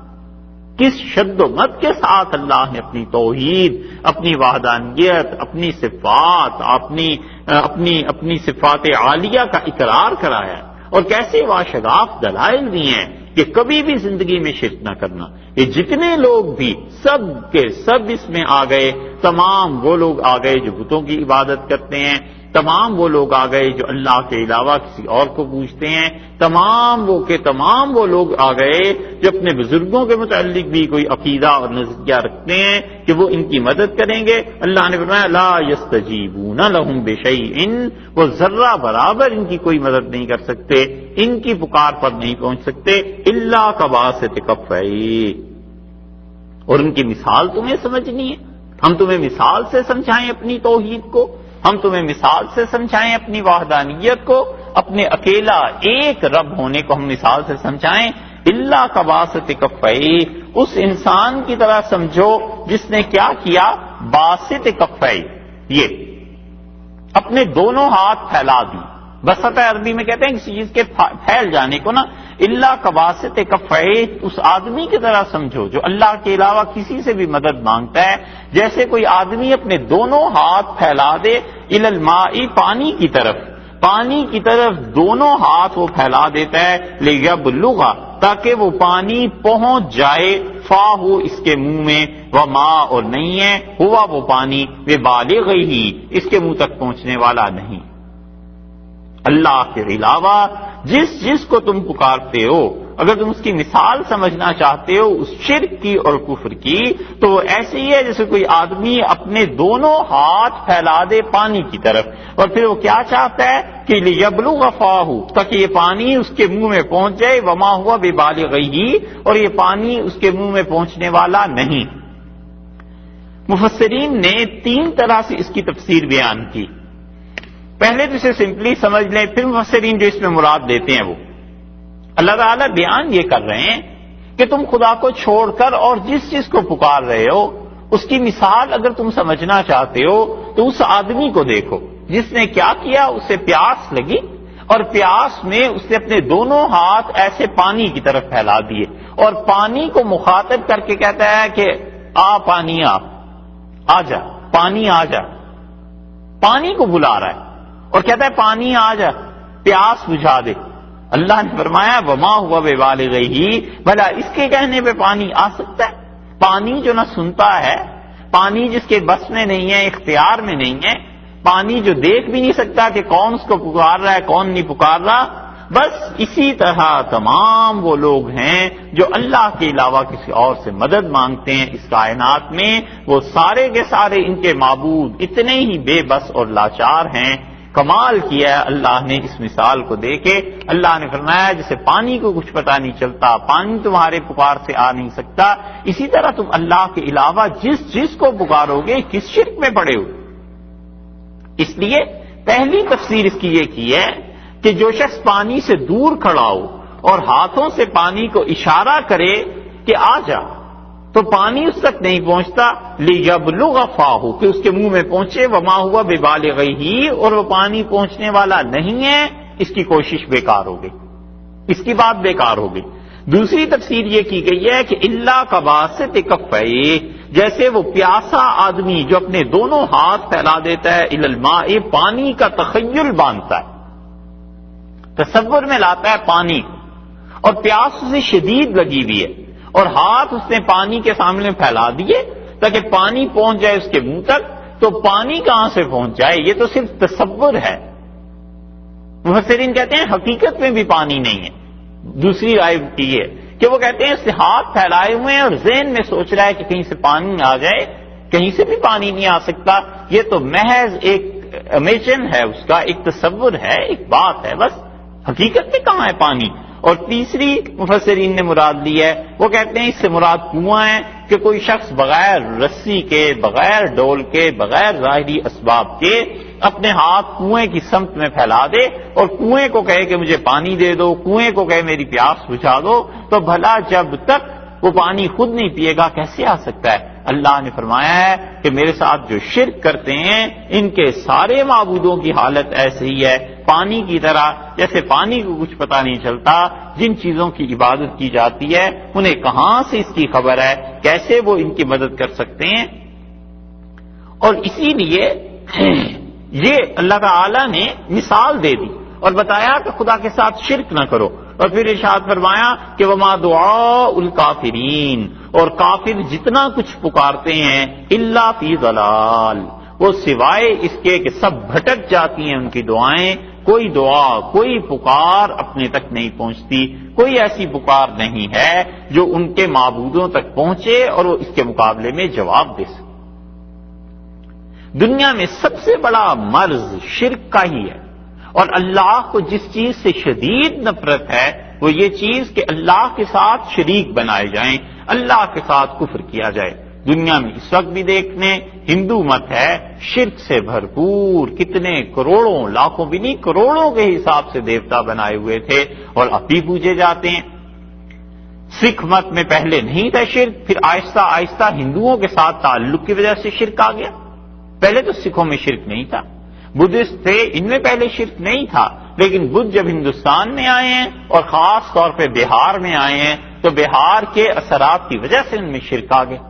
کس شد و مد کے ساتھ اللہ نے اپنی توحید، اپنی وحدانیت، اپنی صفات، اپنی صفات عالیہ کا اقرار کرایا ہے، اور کیسے واشگاف دلائل دی ہیں کہ کبھی بھی زندگی میں شرک نہ کرنا۔ یہ جتنے لوگ بھی سب کے سب اس میں آ گئے، تمام وہ لوگ آ گئے جو بتوں کی عبادت کرتے ہیں، تمام وہ لوگ آ گئے جو اللہ کے علاوہ کسی اور کو پوچھتے ہیں، تمام وہ لوگ آ گئے جو اپنے بزرگوں کے متعلق بھی کوئی عقیدہ اور نظریہ رکھتے ہیں کہ وہ ان کی مدد کریں گے۔ اللہ نے فرمایا لا یستجیبون لہم بشیئن، وہ ذرہ برابر ان کی کوئی مدد نہیں کر سکتے، ان کی پکار پر نہیں پہنچ سکتے، الا کباسط کفیہ۔ اور ان کی مثال تمہیں سمجھنی ہے، ہم تمہیں مثال سے سمجھائیں اپنی توحید کو، ہم تمہیں مثال سے سمجھائیں اپنی وحدانیت کو، اپنے اکیلا ایک رب ہونے کو ہم مثال سے سمجھائیں۔ اللہ کباسط کفیہ، اس انسان کی طرح سمجھو جس نے کیا کیا، باسط کفیہ، یہ اپنے دونوں ہاتھ پھیلا دی۔ بسط عربی میں کہتے ہیں کسی چیز کے پھیل جانے کو نا، اللہ کباسط کفیہ، اس آدمی کی طرح سمجھو جو اللہ کے علاوہ کسی سے بھی مدد مانگتا ہے، جیسے کوئی آدمی اپنے دونوں ہاتھ پھیلا دے، الی الماء، پانی کی طرف دونوں ہاتھ وہ پھیلا دیتا ہے، لیبلغ، تاکہ وہ پانی پہنچ جائے، فاہ، اس کے منہ میں، وما، اور نہیں ہے، ہوا وہ پانی، ببالغہ، اس کے منہ تک پہنچنے والا نہیں۔ اللہ کے علاوہ جس کو تم پکارتے ہو، اگر تم اس کی مثال سمجھنا چاہتے ہو اس شرک کی اور کفر کی، تو وہ ایسے ہی ہے جیسے کوئی آدمی اپنے دونوں ہاتھ پھیلا دے پانی کی طرف، اور پھر وہ کیا چاہتا ہے کہ لیبلغ فاہ، تاکہ یہ پانی اس کے منہ میں پہنچ جائے، وما ہوا ببالغہ، اور یہ پانی اس کے منہ میں پہنچنے والا نہیں۔ مفسرین نے 3 طرح سے اس کی تفسیر بیان کی۔ پہلے تو اسے سمپلی سمجھ لیں، پھر مفسرین جو اس میں مراد لیتے ہیں وہ اللہ تعالیٰ بیان یہ کر رہے ہیں کہ تم خدا کو چھوڑ کر اور جس کو پکار رہے ہو اس کی مثال اگر تم سمجھنا چاہتے ہو تو اس آدمی کو دیکھو جس نے کیا کیا، اسے پیاس لگی اور پیاس میں اس نے اپنے دونوں ہاتھ ایسے پانی کی طرف پھیلا دیے اور پانی کو مخاطب کر کے کہتا ہے کہ پانی آ جا، پانی آ جا، پانی کو بلا رہا ہے اور کہتا ہے پانی آ جا، پیاس بجھا دے۔ اللہ نے فرمایا وما ہوا ببالغہ، بھلا اس کے کہنے پہ پانی آ سکتا ہے؟ پانی جو نہ سنتا ہے، پانی جس کے بس میں نہیں ہے، اختیار میں نہیں ہے، پانی جو دیکھ بھی نہیں سکتا کہ کون اس کو پکار رہا ہے کون نہیں پکار رہا، بس اسی طرح تمام وہ لوگ ہیں جو اللہ کے علاوہ کسی اور سے مدد مانگتے ہیں اس کائنات میں، وہ سارے کے سارے ان کے معبود اتنے ہی بے بس اور لاچار ہیں۔ کمال کیا ہے اللہ نے اس مثال کو دے کے، اللہ نے فرمایا جیسے پانی کو کچھ پتہ نہیں چلتا، پانی تمہارے پکار سے آ نہیں سکتا، اسی طرح تم اللہ کے علاوہ جس کو پکارو گے کس شرک میں پڑے ہو۔ اس لیے پہلی تفسیر اس کی یہ کی ہے کہ جو شخص پانی سے دور کھڑا ہو اور ہاتھوں سے پانی کو اشارہ کرے کہ آ جا، تو پانی اس تک نہیں پہنچتا، لیبلغ فاہ، کہ اس کے منہ میں پہنچے، وما ہوا ببالغہ، اور وہ پانی پہنچنے والا نہیں ہے، اس کی کوشش بیکار ہو گئی، اس کی بات بیکار ہو گئی۔ دوسری تفسیر یہ کی گئی ہے کہ اللہ کباسط کفیہ، جیسے وہ پیاسا آدمی جو اپنے دونوں ہاتھ پھیلا دیتا ہے الی الماء، پانی کا تخیل باندھتا ہے، تصور میں لاتا ہے پانی، اور پیاس اسے شدید لگی ہوئی ہے اور ہاتھ اس نے پانی کے سامنے پھیلا دیے تاکہ پانی پہنچ جائے اس کے منہ تک، تو پانی کہاں سے پہنچ جائے؟ یہ تو صرف تصور ہے۔ مفسرین کہتے ہیں حقیقت میں بھی پانی نہیں ہے۔ دوسری رائے کی ہے کہ وہ کہتے ہیں اس نے ہاتھ پھیلائے ہوئے ہیں اور ذہن میں سوچ رہا ہے کہ کہیں سے پانی آ جائے، کہیں سے بھی پانی نہیں آ سکتا، یہ تو محض ایک امیجن ہے، اس کا ایک تصور ہے، ایک بات ہے، بس حقیقت میں کہاں ہے پانی؟ اور تیسری مفسرین نے مراد لی ہے، وہ کہتے ہیں اس سے مراد کنواں ہے کہ کوئی شخص بغیر رسی کے، بغیر ڈول کے، بغیر ظاہری اسباب کے اپنے ہاتھ کنویں کی سمت میں پھیلا دے اور کنویں کو کہے کہ مجھے پانی دے دو، کنویں کو کہے میری پیاس بجھا دو، تو بھلا جب تک وہ پانی خود نہیں پیے گا کیسے آ سکتا ہے؟ اللہ نے فرمایا ہے کہ میرے ساتھ جو شرک کرتے ہیں ان کے سارے معبودوں کی حالت ایسے ہی ہے، پانی کی طرح، جیسے پانی کو کچھ پتہ نہیں چلتا، جن چیزوں کی عبادت کی جاتی ہے انہیں کہاں سے اس کی خبر ہے، کیسے وہ ان کی مدد کر سکتے ہیں؟ اور اسی لیے یہ اللہ تعالی نے مثال دے دی اور بتایا کہ خدا کے ساتھ شرک نہ کرو، اور پھر ارشاد فرمایا کہ وما دعاء الکافرین، اور کافر جتنا کچھ پکارتے ہیں الا فی ضلال، وہ سوائے اس کے کہ سب بھٹک جاتی ہیں ان کی دعائیں، کوئی دعا، کوئی پکار اپنے تک نہیں پہنچتی، کوئی ایسی پکار نہیں ہے جو ان کے معبودوں تک پہنچے اور وہ اس کے مقابلے میں جواب دے سکے۔ دنیا میں سب سے بڑا مرض شرک کا ہی ہے، اور اللہ کو جس چیز سے شدید نفرت ہے وہ یہ چیز کہ اللہ کے ساتھ شریک بنائے جائیں، اللہ کے ساتھ کفر کیا جائے۔ دنیا میں اس وقت بھی دیکھنے ہندو مت ہے شرک سے بھرپور، کتنے کروڑوں، لاکھوں بھی نہیں کروڑوں کے حساب سے دیوتا بنائے ہوئے تھے اور اب بھی پوجے جاتے ہیں۔ سکھ مت میں پہلے نہیں تھا شرک، پھر آہستہ آہستہ ہندوؤں کے ساتھ تعلق کی وجہ سے شرک آ گیا، پہلے تو سکھوں میں شرک نہیں تھا، بدھسٹ تھے ان میں پہلے شرک نہیں تھا، لیکن بدھ جب ہندوستان میں آئے ہیں اور خاص طور پہ بہار میں آئے ہیں تو بہار کے اثرات کی وجہ سے ان میں شرک آ گیا۔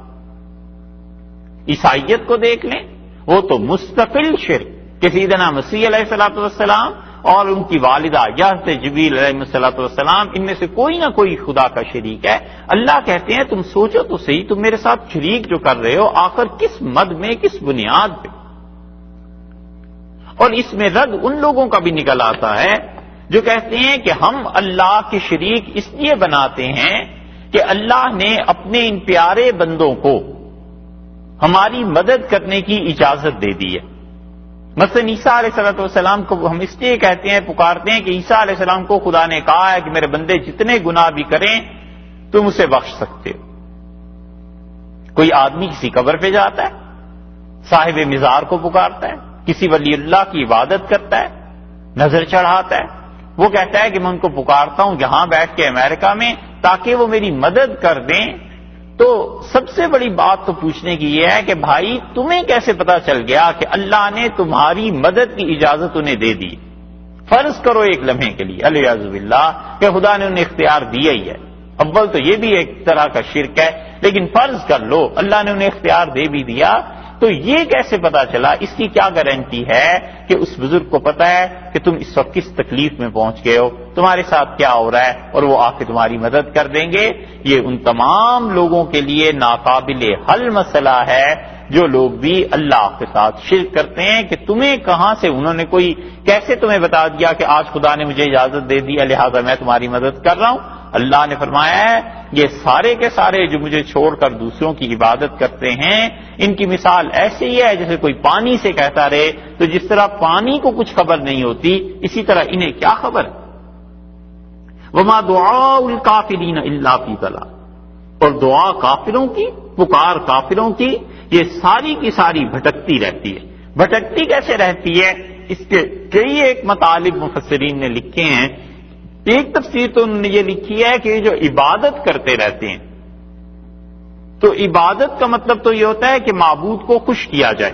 عیسائیت کو دیکھ لیں، وہ تو مستقل شرک کہ سیدنا مسیح علیہ الصلوۃ والسلام اور ان کی والدہ حضرت جبریل علیہ الصلوۃ والسلام ان میں سے کوئی نہ کوئی خدا کا شریک ہے۔ اللہ کہتے ہیں تم سوچو تو صحیح، تم میرے ساتھ شریک جو کر رہے ہو آخر کس مد میں، کس بنیاد پہ؟ اور اس میں رد ان لوگوں کا بھی نکل آتا ہے جو کہتے ہیں کہ ہم اللہ کے شریک اس لیے بناتے ہیں کہ اللہ نے اپنے ان پیارے بندوں کو ہماری مدد کرنے کی اجازت دے دی ہے. مثلا عیسیٰ علیہ السلام کو ہم اس لیے کہتے ہیں، پکارتے ہیں کہ عیسیٰ علیہ السلام کو خدا نے کہا ہے کہ میرے بندے جتنے گناہ بھی کریں تم اسے بخش سکتے ہو. کوئی آدمی کسی قبر پہ جاتا ہے، صاحب مزار کو پکارتا ہے، کسی ولی اللہ کی عبادت کرتا ہے، نظر چڑھاتا ہے، وہ کہتا ہے کہ میں ان کو پکارتا ہوں یہاں بیٹھ کے امریکہ میں تاکہ وہ میری مدد کر دیں. تو سب سے بڑی بات تو پوچھنے کی یہ ہے کہ بھائی تمہیں کیسے پتا چل گیا کہ اللہ نے تمہاری مدد کی اجازت انہیں دے دی؟ فرض کرو ایک لمحے کے لیے الیاذ باللہ کہ خدا نے انہیں اختیار دیا ہی ہے. اول تو یہ بھی ایک طرح کا شرک ہے، لیکن فرض کر لو اللہ نے انہیں اختیار دے بھی دیا، تو یہ کیسے پتا چلا؟ اس کی کیا گارنٹی ہے کہ اس بزرگ کو پتا ہے کہ تم اس وقت کس تکلیف میں پہنچ گئے ہو، تمہارے ساتھ کیا ہو رہا ہے، اور وہ آ کے تمہاری مدد کر دیں گے؟ یہ ان تمام لوگوں کے لیے ناقابل حل مسئلہ ہے جو لوگ بھی اللہ کے ساتھ شرک کرتے ہیں کہ تمہیں کہاں سے انہوں نے کوئی کیسے تمہیں بتا دیا کہ آج خدا نے مجھے اجازت دے دی لہذا میں تمہاری مدد کر رہا ہوں. اللہ نے فرمایا ہے یہ سارے کے سارے جو مجھے چھوڑ کر دوسروں کی عبادت کرتے ہیں ان کی مثال ایسے ہی ہے جیسے کوئی پانی سے کہتا رہے، تو جس طرح پانی کو کچھ خبر نہیں ہوتی اسی طرح انہیں کیا خبر. وما دعاء الکافرین الا فی ضلال، اور دعا کافروں کی، پکار کافروں کی، یہ ساری کی ساری بھٹکتی رہتی ہے. بھٹکتی کیسے رہتی ہے؟ اس کے کئی ایک مطالب مفسرین نے لکھے ہیں. ایک تفسیر تو انہوں نے یہ لکھی ہے کہ جو عبادت کرتے رہتے ہیں تو عبادت کا مطلب تو یہ ہوتا ہے کہ معبود کو خوش کیا جائے.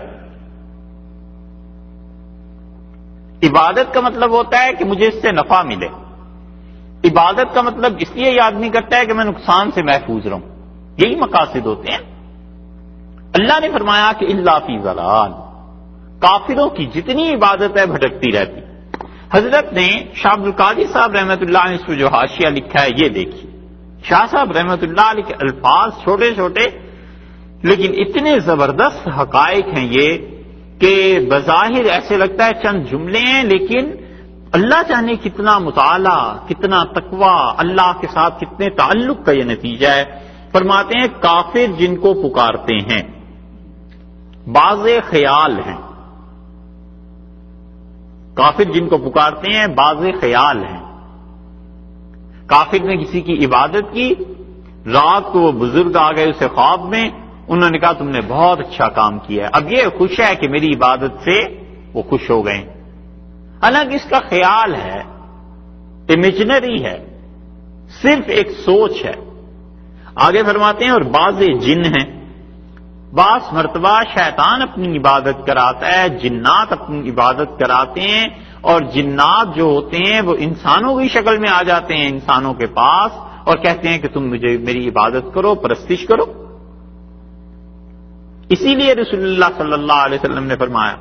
عبادت کا مطلب ہوتا ہے کہ مجھے اس سے نفع ملے. عبادت کا مطلب اس لیے یہ آدمی کرتا ہے کہ میں نقصان سے محفوظ رہوں. یہی مقاصد ہوتے ہیں. اللہ نے فرمایا کہ الا فی ضلال، کافروں کی جتنی عبادت ہے بھٹکتی رہتی. حضرت نے شاہ عبد القادر صاحب رحمۃ اللہ علیہ نے جو حاشیہ لکھا ہے یہ دیکھیے. شاہ صاحب رحمۃ اللہ علیہ کے الفاظ چھوٹے چھوٹے لیکن اتنے زبردست حقائق ہیں یہ کہ بظاہر ایسے لگتا ہے چند جملے ہیں، لیکن اللہ جانے کتنا مطالعہ، کتنا تقویٰ، اللہ کے ساتھ کتنے تعلق کا یہ نتیجہ ہے. فرماتے ہیں کافر جن کو پکارتے ہیں باز خیال ہیں. کافر جن کو پکارتے ہیں باز خیال ہیں. کافر نے کسی کی عبادت کی، رات کو وہ بزرگ آ گئے اسے خواب میں، انہوں نے کہا تم نے بہت اچھا کام کیا ہے، اب یہ خوش ہے کہ میری عبادت سے وہ خوش ہو گئے. حالانکہ اس کا خیال ہے، امیجنری ہے، صرف ایک سوچ ہے. آگے فرماتے ہیں اور بعض جن ہیں. بعض مرتبہ شیطان اپنی عبادت کراتا ہے، جنات اپنی عبادت کراتے ہیں، اور جنات جو ہوتے ہیں وہ انسانوں کی شکل میں آ جاتے ہیں انسانوں کے پاس اور کہتے ہیں کہ تم مجھے میری عبادت کرو، پرستش کرو. اسی لیے رسول اللہ صلی اللہ علیہ وسلم نے فرمایا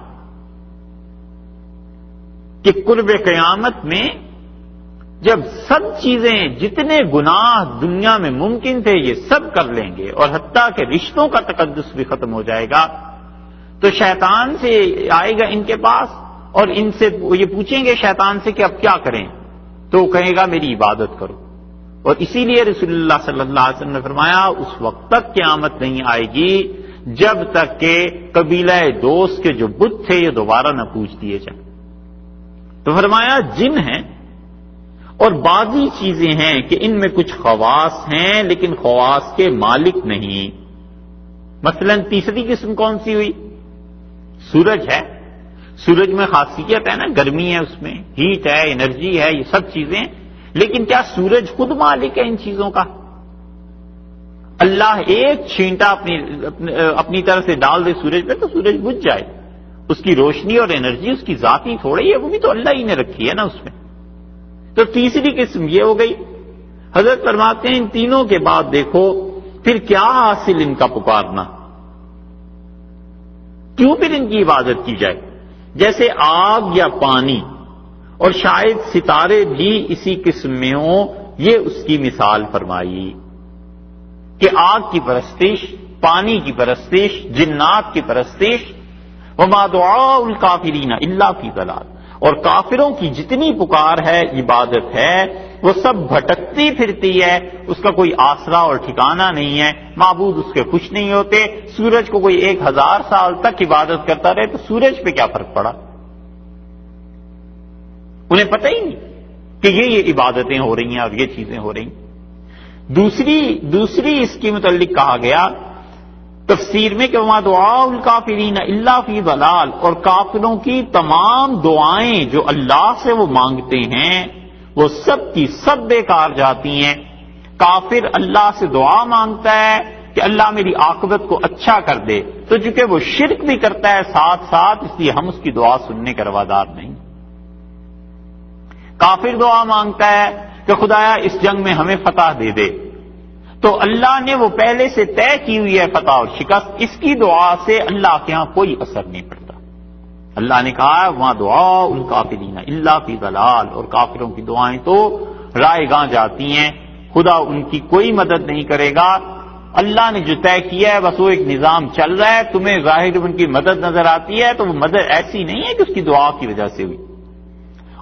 کہ قرب قیامت میں جب سب چیزیں جتنے گناہ دنیا میں ممکن تھے یہ سب کر لیں گے اور حتیٰ کہ رشتوں کا تقدس بھی ختم ہو جائے گا، تو شیطان سے آئے گا ان کے پاس اور ان سے یہ پوچھیں گے شیطان سے کہ اب کیا کریں، تو وہ کہے گا میری عبادت کرو. اور اسی لیے رسول اللہ صلی اللہ علیہ وسلم نے فرمایا اس وقت تک قیامت نہیں آئے گی جب تک کہ قبیلہ دوست کے جو بت تھے یہ دوبارہ نہ پوچھ دیے جائیں. تو فرمایا جن ہیں اور بعضی چیزیں ہیں کہ ان میں کچھ خواص ہیں لیکن خواص کے مالک نہیں. مثلا تیسری قسم کون سی ہوئی؟ سورج ہے. سورج میں خاصیت ہے نا، گرمی ہے، اس میں ہیٹ ہے، انرجی ہے، یہ سب چیزیں، لیکن کیا سورج خود مالک ہے ان چیزوں کا؟ اللہ ایک چھینٹا اپنی طرف سے ڈال دے سورج پہ تو سورج بجھ جائے. اس کی روشنی اور انرجی اس کی ذاتی تھوڑی ہے، وہ بھی تو اللہ ہی نے رکھی ہے نا اس میں. تو تیسری قسم یہ ہو گئی. حضرت فرماتے ہیں ان تینوں کے بعد دیکھو پھر کیا حاصل ان کا پکارنا، کیوں پھر ان کی عبادت کی جائے؟ جیسے آگ یا پانی اور شاید ستارے بھی اسی قسم میں ہوں، یہ اس کی مثال فرمائی کہ آگ کی پرستش، پانی کی پرستش، جنات کی پرستش. وما دعاء الکافرین الا فی ضلال، اور کافروں کی جتنی پکار ہے، عبادت ہے، وہ سب بھٹکتی پھرتی ہے، اس کا کوئی آسرا اور ٹھکانہ نہیں ہے، معبود اس کے خوش نہیں ہوتے۔ سورج کو کوئی 1000 سال تک عبادت کرتا رہے تو سورج پہ کیا فرق پڑا؟ انہیں پتہ ہی نہیں کہ یہ عبادتیں ہو رہی ہیں اور یہ چیزیں ہو رہی ہیں۔ دوسری اس کے متعلق کہا گیا تفسیر میں کہ وما دعاء الکافرین الا فی ضلال، اور کافروں کی تمام دعائیں جو اللہ سے وہ مانگتے ہیں وہ سب کی سب بیکار جاتی ہیں۔ کافر اللہ سے دعا مانگتا ہے کہ اللہ میری عاقبت کو اچھا کر دے، تو چونکہ وہ شرک بھی کرتا ہے ساتھ ساتھ، اس لیے ہم اس کی دعا سننے کا روادار نہیں۔ کافر دعا مانگتا ہے کہ خدایا اس جنگ میں ہمیں فتح دے دے، تو اللہ نے وہ پہلے سے طے کی ہوئی ہے فتح اور شکست، اس کی دعا سے اللہ کے ہاں کوئی اثر نہیں پڑتا۔ اللہ نے کہا وہاں دعاء الکافرین الا فی ضلال، اور کافروں کی دعائیں تو رائے گاں جاتی ہیں، خدا ان کی کوئی مدد نہیں کرے گا۔ اللہ نے جو طے کیا ہے بس وہ ایک نظام چل رہا ہے، تمہیں ظاہر ان کی مدد نظر آتی ہے تو وہ مدد ایسی نہیں ہے کہ اس کی دعا کی وجہ سے ہوئی۔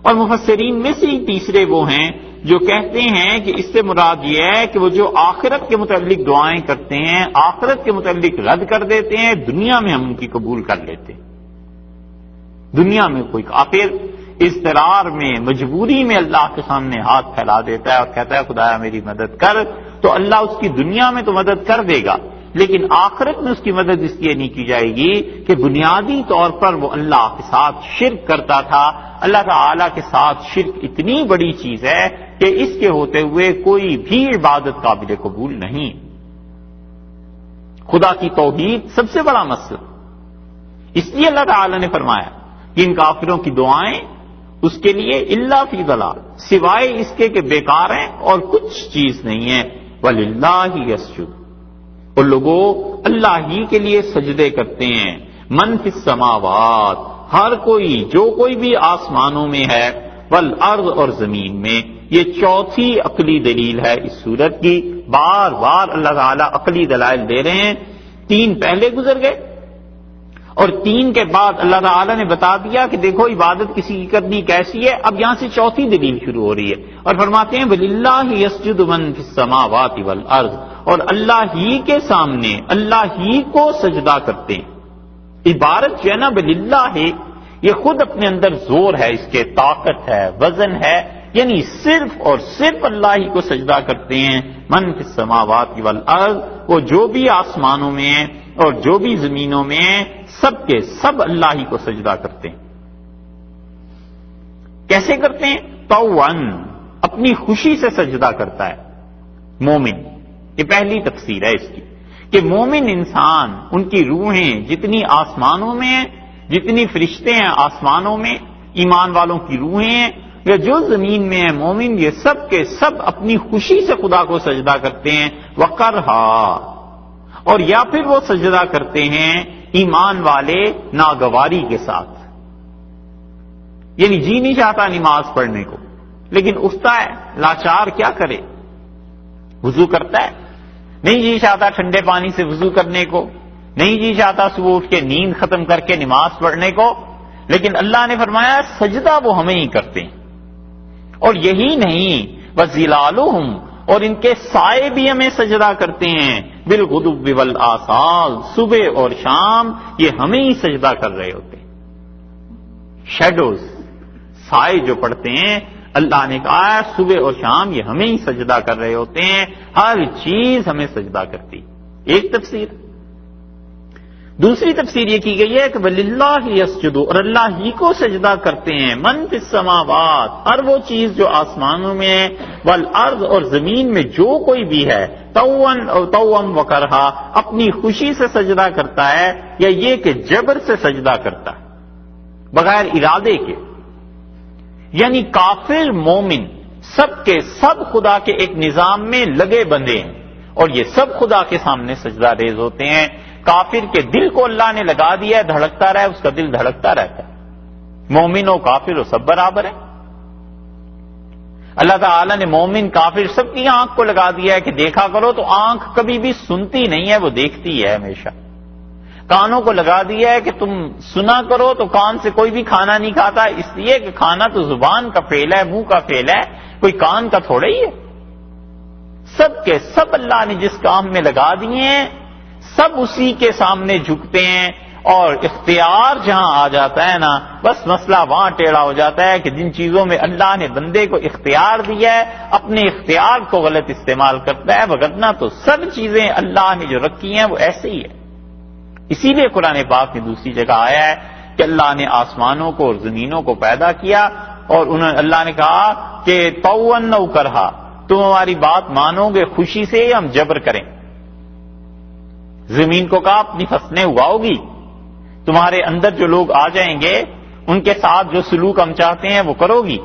اور مفسرین میں سے ہی تیسرے وہ ہیں جو کہتے ہیں کہ اس سے مراد یہ ہے کہ وہ جو آخرت کے متعلق دعائیں کرتے ہیں، آخرت کے متعلق رد کر دیتے ہیں، دنیا میں ہم ان کی قبول کر لیتے ہیں۔ دنیا میں کوئی کافر اضطرار میں، مجبوری میں اللہ کے سامنے ہاتھ پھیلا دیتا ہے اور کہتا ہے خدایا میری مدد کر، تو اللہ اس کی دنیا میں تو مدد کر دے گا، لیکن آخرت میں اس کی مدد اس لیے نہیں کی جائے گی کہ بنیادی طور پر وہ اللہ کے ساتھ شرک کرتا تھا۔ اللہ تعالی کے ساتھ شرک اتنی بڑی چیز ہے کہ اس کے ہوتے ہوئے کوئی بھی عبادت قابل قبول نہیں۔ خدا کی توحید سب سے بڑا مسئلہ، اس لیے اللہ تعالی نے فرمایا کہ ان کافروں کی دعائیں اس کے لیے الا فی ضلال، سوائے اس کے کہ بیکار ہیں اور کچھ چیز نہیں ہے۔ وَلِلَّهِ يَسْجُدُ، اور لوگوں اللہ ہی کے لیے سجدے کرتے ہیں، من فی السماوات، ہر کوئی جو کوئی بھی آسمانوں میں ہے، والارض، اور زمین میں۔ یہ چوتھی عقلی دلیل ہے اس سورت کی، بار بار اللہ تعالیٰ عقلی دلائل دے رہے ہیں، 3 پہلے گزر گئے اور 3 کے بعد اللہ تعالیٰ نے بتا دیا کہ دیکھو عبادت کسی کی کرنی کیسی ہے، اب یہاں سے چوتھی دلیل شروع ہو رہی ہے اور فرماتے ہیں وَلِلَّهِ يَسْجُدُ مَن فِي السَّمَاوَاتِ وَالْأَرْضِ، اور اللہ ہی کے سامنے اللہ ہی کو سجدہ کرتے ہیں۔ عبارت جو ہے نا وَلِلَّهِ، یہ خود اپنے اندر زور ہے، اس کے طاقت ہے، وزن ہے، یعنی صرف اور صرف اللہ ہی کو سجدہ کرتے ہیں۔ من فی السماوات والارض، وہ جو بھی آسمانوں میں ہیں اور جو بھی زمینوں میں ہیں، سب کے سب اللہ ہی کو سجدہ کرتے ہیں۔ کیسے کرتے ہیں؟ طوعاً، اپنی خوشی سے سجدہ کرتا ہے مومن۔ یہ پہلی تفسیر ہے اس کی کہ مومن انسان، ان کی روحیں جتنی آسمانوں میں ہیں، جتنی فرشتے ہیں آسمانوں میں، ایمان والوں کی روحیں ہیں یا جو زمین میں ہیں مومن، یہ سب کے سب اپنی خوشی سے خدا کو سجدہ کرتے ہیں۔ وقرہا، اور یا پھر وہ سجدہ کرتے ہیں ایمان والے ناگواری کے ساتھ، یعنی جی نہیں چاہتا نماز پڑھنے کو لیکن اٹھتا ہے، لاچار کیا کرے، وضو کرتا ہے، نہیں جی چاہتا ٹھنڈے پانی سے وضو کرنے کو، نہیں جی چاہتا صبح اٹھ کے نیند ختم کر کے نماز پڑھنے کو، لیکن اللہ نے فرمایا سجدہ وہ ہمیں ہی کرتے ہیں۔ اور یہی نہیں، وَظِلَالُهُمْ، اور ان کے سائے بھی ہمیں سجدہ کرتے ہیں، بالغدو والآصال، صبح اور شام یہ ہمیں ہی سجدہ کر رہے ہوتے ہیں۔ شیڈوز، سائے جو پڑتے ہیں، اللہ نے کہا صبح اور شام یہ ہمیں ہی سجدہ کر رہے ہوتے ہیں، ہر چیز ہمیں سجدہ کرتی۔ ایک تفسیر۔ دوسری تفسیر یہ کی گئی ہے کہ وَلِلَّهِ يَسْجُدُ، اور اللہ ہی کو سجدہ کرتے ہیں، من فی السماوات، ہر وہ چیز جو آسمانوں میں ہے، والارض، اور زمین میں جو کوئی بھی ہے، طوعاً وکرہا، اپنی خوشی سے سجدہ کرتا ہے یا یہ کہ جبر سے سجدہ کرتا ہے، بغیر ارادے کے۔ یعنی کافر مومن سب کے سب خدا کے ایک نظام میں لگے بندے ہیں اور یہ سب خدا کے سامنے سجدہ ریز ہوتے ہیں۔ کافر کے دل کو اللہ نے لگا دیا ہے، دھڑکتا رہے، اس کا دل دھڑکتا رہتا ہے۔ مومن و کافر و سب برابر ہے۔ اللہ تعالیٰ نے مومن کافر سب کی آنکھ کو لگا دیا ہے کہ دیکھا کرو، تو آنکھ کبھی بھی سنتی نہیں ہے، وہ دیکھتی ہے ہمیشہ۔ کانوں کو لگا دیا ہے کہ تم سنا کرو تو کان سے کوئی بھی کھانا نہیں کھاتا، اس لیے کہ کھانا تو زبان کا فعل ہے، منہ کا فعل ہے، کوئی کان کا تھوڑا ہی ہے۔ سب کے سب اللہ نے جس کام میں لگا دیے ہیں سب اسی کے سامنے جھکتے ہیں، اور اختیار جہاں آ جاتا ہے نا بس مسئلہ وہاں ٹیڑھا ہو جاتا ہے کہ جن چیزوں میں اللہ نے بندے کو اختیار دیا ہے اپنے اختیار کو غلط استعمال کرتا ہے، وگرنہ تو سب چیزیں اللہ نے جو رکھی ہیں وہ ایسے ہی ہے۔ اسی لیے قرآن پاک میں دوسری جگہ آیا ہے کہ اللہ نے آسمانوں کو اور زمینوں کو پیدا کیا، اور اللہ نے کہا کہ طوعاً او کرہا، تم ہماری بات مانو گے خوشی سے ہم جبر کریں۔ زمین کو کہا اپنی فصلیں اگاؤ گی، تمہارے اندر جو لوگ آ جائیں گے ان کے ساتھ جو سلوک ہم چاہتے ہیں وہ کرو گی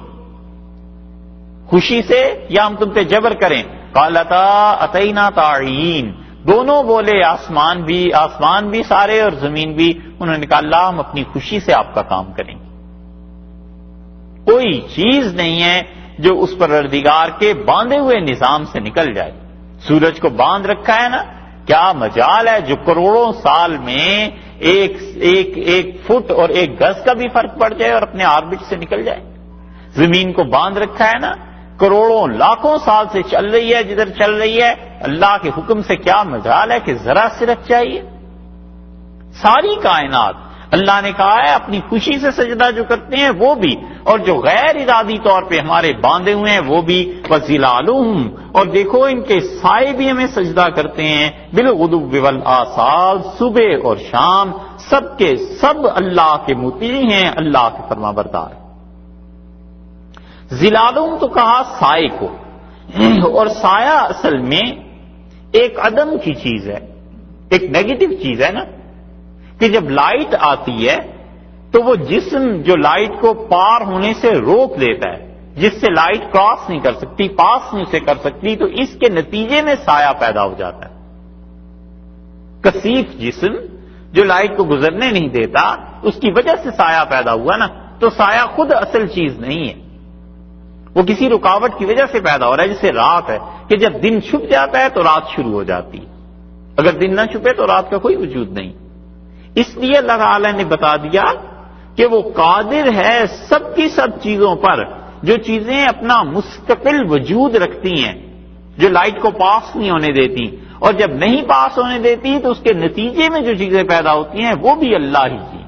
خوشی سے یا ہم تم پہ جبر کریں؟ قالتا اتینا طاعین، دونوں بولے، آسمان بھی سارے اور زمین بھی، انہوں نے کہا اللہ ہم اپنی خوشی سے آپ کا کام کریں گے۔ کوئی چیز نہیں ہے جو اس پروردگار کے باندھے ہوئے نظام سے نکل جائے۔ سورج کو باندھ رکھا ہے نا، کیا مجال ہے جو کروڑوں سال میں ایک فٹ اور ایک گز کا بھی فرق پڑ جائے اور اپنے آربٹ سے نکل جائے۔ زمین کو باندھ رکھا ہے نا، کروڑوں لاکھوں سال سے چل رہی ہے، جدھر چل رہی ہے اللہ کے حکم سے کیا مجال ہے کہ ذرا سرک چاہیے۔ ساری کائنات اللہ نے کہا ہے اپنی خوشی سے سجدہ جو کرتے ہیں وہ بھی، اور جو غیر ارادی طور پہ ہمارے باندھے ہوئے ہیں وہ بھی، وَظِلَالُهُمْ، اور دیکھو ان کے سائے بھی ہمیں سجدہ کرتے ہیں، بِالْغُدُوِّ وَالْآصَالِ، صبح اور شام، سب کے سب اللہ کے مطیع ہیں، اللہ کے فرما بردار۔ ظِلَالُهُمْ تو کہا سائے کو، اور سایہ اصل میں ایک عدم کی چیز ہے، ایک نیگیٹو چیز ہے نا، کہ جب لائٹ آتی ہے تو وہ جسم جو لائٹ کو پار ہونے سے روک دیتا ہے، جس سے لائٹ کراس نہیں کر سکتی، پاس نہیں اسے کر سکتی، تو اس کے نتیجے میں سایہ پیدا ہو جاتا ہے۔ کثیف جسم جو لائٹ کو گزرنے نہیں دیتا اس کی وجہ سے سایہ پیدا ہوا نا، تو سایہ خود اصل چیز نہیں ہے، وہ کسی رکاوٹ کی وجہ سے پیدا ہو رہا ہے، جیسے رات ہے کہ جب دن چھپ جاتا ہے تو رات شروع ہو جاتی ہے، اگر دن نہ چھپے تو رات کا کوئی وجود نہیں۔ اس لیے اللہ تعالی نے بتا دیا کہ وہ قادر ہے سب کی سب چیزوں پر، جو چیزیں اپنا مستقل وجود رکھتی ہیں، جو لائٹ کو پاس نہیں ہونے دیتی، اور جب نہیں پاس ہونے دیتی تو اس کے نتیجے میں جو چیزیں پیدا ہوتی ہیں وہ بھی اللہ ہی کی۔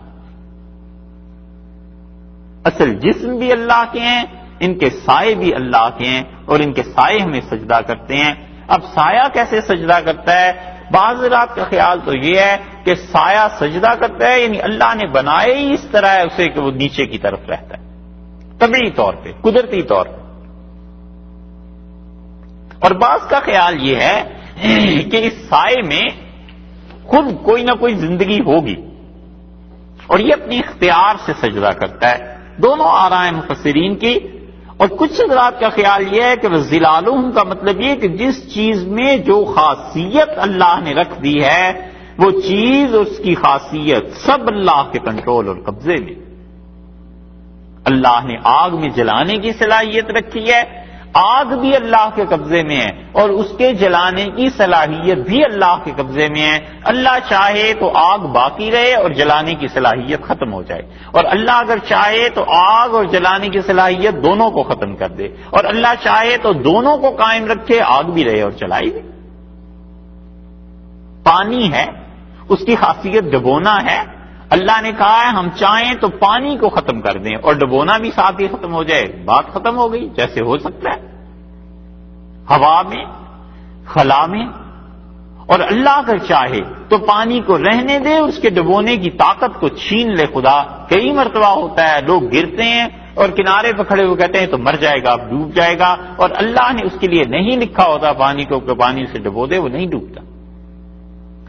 اصل جسم بھی اللہ کے ہیں، ان کے سائے بھی اللہ کے ہیں، اور ان کے سائے ہمیں سجدہ کرتے ہیں۔ اب سایہ کیسے سجدہ کرتا ہے؟ بعض رات کا خیال تو یہ ہے کہ سایہ سجدہ کرتا ہے یعنی اللہ نے بنائے ہی اس طرح ہے اسے کہ وہ نیچے کی طرف رہتا ہے، طبعی طور پہ، قدرتی طور پہ۔ اور بعض کا خیال یہ ہے کہ اس سائے میں خود کوئی نہ کوئی زندگی ہوگی اور یہ اپنی اختیار سے سجدہ کرتا ہے۔ دونوں آراء مفسرین کی، اور کچھ حضرات کا خیال یہ ہے کہ ظلالہم کا مطلب یہ کہ جس چیز میں جو خاصیت اللہ نے رکھ دی ہے وہ چیز، اس کی خاصیت سب اللہ کے کنٹرول اور قبضے میں۔ اللہ نے آگ میں جلانے کی صلاحیت رکھی ہے، آگ بھی اللہ کے قبضے میں ہے، اور اس کے جلانے کی صلاحیت بھی اللہ کے قبضے میں ہے۔ اللہ چاہے تو آگ باقی رہے اور جلانے کی صلاحیت ختم ہو جائے، اور اللہ اگر چاہے تو آگ اور جلانے کی صلاحیت دونوں کو ختم کر دے، اور اللہ چاہے تو دونوں کو قائم رکھے، آگ بھی رہے اور چلائی بھی۔ پانی ہے، اس کی خاصیت ڈبونا ہے، اللہ نے کہا ہے ہم چاہیں تو پانی کو ختم کر دیں اور ڈبونا بھی ساتھ ہی ختم ہو جائے، بات ختم ہو گئی، جیسے ہو سکتا ہے ہوا میں، خلا میں۔ اور اللہ اگر چاہے تو پانی کو رہنے دے، اس کے ڈبونے کی طاقت کو چھین لے خدا۔ کئی مرتبہ ہوتا ہے لوگ گرتے ہیں اور کنارے پہ کھڑے ہوئے کہتے ہیں تو مر جائے گا، اب ڈوب جائے گا، اور اللہ نے اس کے لیے نہیں لکھا ہوتا پانی کو کہ پانی سے ڈبو دے، وہ نہیں ڈوبتا۔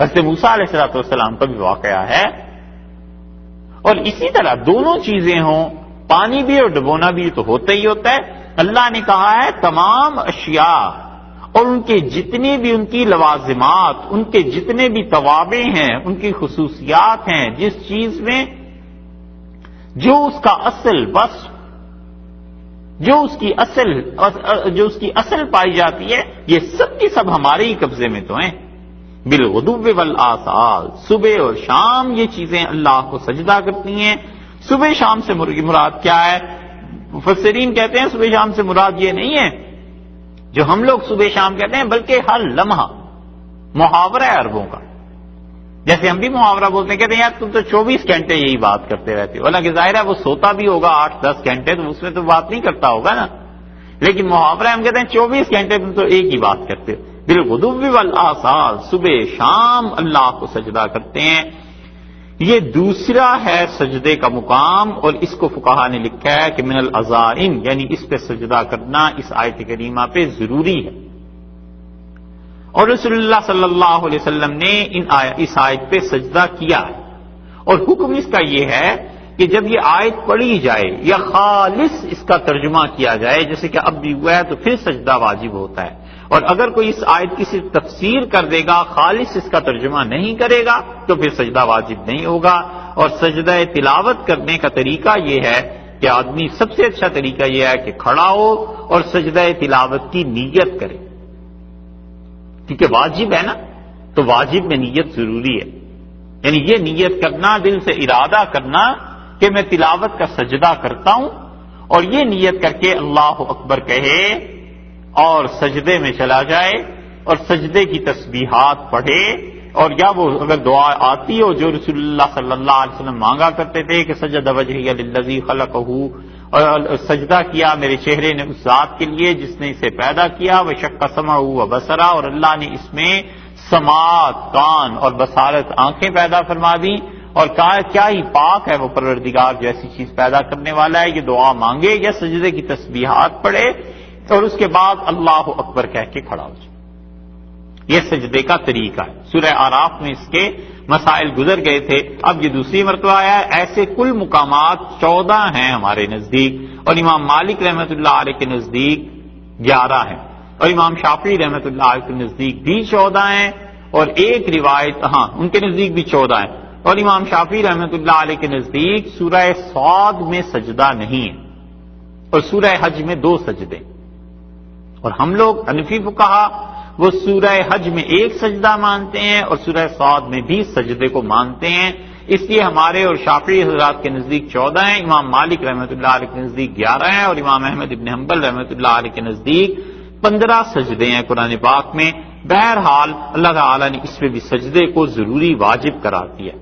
حضرت موسیٰ علیہ السلام کا بھی واقعہ ہے۔ اور اسی طرح دونوں چیزیں ہوں، پانی بھی اور ڈبونا بھی تو ہوتا ہی ہوتا ہے۔ اللہ نے کہا ہے تمام اشیاء اور ان کے جتنے بھی ان کی لوازمات، ان کے جتنے بھی توابع ہیں، ان کی خصوصیات ہیں، جس چیز میں جو اس کا اصل وصف، جو اس کی اصل پائی جاتی ہے، یہ سب کی سب ہمارے ہی قبضے میں تو ہیں۔ بالغدو والآصال، صبح اور شام یہ چیزیں اللہ کو سجدہ کرتی ہیں۔ صبح شام سے مراد کیا ہے؟ مفسرین کہتے ہیں صبح شام سے مراد یہ نہیں ہے جو ہم لوگ صبح شام کہتے ہیں، بلکہ ہر لمحہ، محاورہ ہے عربوں کا۔ جیسے ہم بھی محاورہ بولتے ہیں، کہتے ہیں یار تم تو 24 گھنٹے یہی بات کرتے رہتے ہو، حالانکہ ظاہر ہے وہ سوتا بھی ہوگا 8-10 گھنٹے، تو اس میں تو بات نہیں کرتا ہوگا نا، لیکن محاورہ ہم کہتے ہیں 24 گھنٹے تم تو ایک ہی بات کرتے ہو۔ بالغدو والآصال، صبح شام اللہ کو سجدہ کرتے ہیں۔ یہ دوسرا ہے سجدے کا مقام، اور اس کو فقہا نے لکھا ہے کہ من العزائم، یعنی اس پہ سجدہ کرنا اس آیت کریمہ پہ ضروری ہے۔ اور رسول اللہ صلی اللہ علیہ وسلم نے اس آیت پہ سجدہ کیا ہے، اور حکم اس کا یہ ہے کہ جب یہ آیت پڑھی جائے یا خالص اس کا ترجمہ کیا جائے، جیسے کہ اب بھی ہوا ہے، تو پھر سجدہ واجب ہوتا ہے، اور اگر کوئی اس آیت کی صرف تفسیر کر دے گا، خالص اس کا ترجمہ نہیں کرے گا، تو پھر سجدہ واجب نہیں ہوگا۔ اور سجدہ تلاوت کرنے کا طریقہ یہ ہے کہ آدمی، سب سے اچھا طریقہ یہ ہے کہ کھڑا ہو اور سجدہ تلاوت کی نیت کرے، کیونکہ واجب ہے نا، تو واجب میں نیت ضروری ہے، یعنی یہ نیت کرنا، دل سے ارادہ کرنا کہ میں تلاوت کا سجدہ کرتا ہوں، اور یہ نیت کر کے اللہ اکبر کہے اور سجدے میں چلا جائے اور سجدے کی تسبیحات پڑھے، اور یا وہ اگر دعا آتی ہو جو رسول اللہ صلی اللہ علیہ وسلم مانگا کرتے تھے کہ سجد وجہی للذی خلقہ، اور سجدہ کیا میرے چہرے نے اس ذات کے لیے جس نے اسے پیدا کیا، وشق سمعہ وبصرہ، اور اللہ نے اس میں سماعت کان اور بصارت آنکھیں پیدا فرما دیں، اور کہا کیا ہی پاک ہے وہ پروردگار جو ایسی چیز پیدا کرنے والا ہے۔ یہ دعا مانگے یا سجدے کی تسبیحات پڑھے، اور اس کے بعد اللہ اکبر کہہ کے کھڑا ہو جائے۔ یہ سجدے کا طریقہ ہے۔ سورہ اعراف میں اس کے مسائل گزر گئے تھے، اب یہ دوسری مرتبہ آیا ہے۔ ایسے کل مقامات 14 ہیں ہمارے نزدیک، اور امام مالک رحمۃ اللہ علیہ کے نزدیک 11 ہیں، اور امام شافعی رحمۃ اللہ علیہ کے نزدیک بھی 14 ہیں، اور ایک روایت ان کے نزدیک بھی 14 ہیں، اور امام شافعی رحمۃ اللہ علیہ کے نزدیک سورہ صاد میں سجدہ نہیں ہے، اور سورہ حج میں 2 سجدے، اور ہم لوگ حنفی فقہا وہ سورہ حج میں 1 سجدہ مانتے ہیں اور سورہ صاد میں بھی سجدے کو مانتے ہیں، اس لیے ہمارے اور شافعی حضرات کے نزدیک 14 ہیں، امام مالک رحمۃ اللہ علیہ کے نزدیک 11 ہیں، اور امام احمد ابن حنبل رحمۃ اللہ علیہ کے نزدیک 15 سجدے ہیں قرآن پاک میں۔ بہرحال اللہ تعالیٰ نے اس میں بھی سجدے کو ضروری واجب قرار دیا۔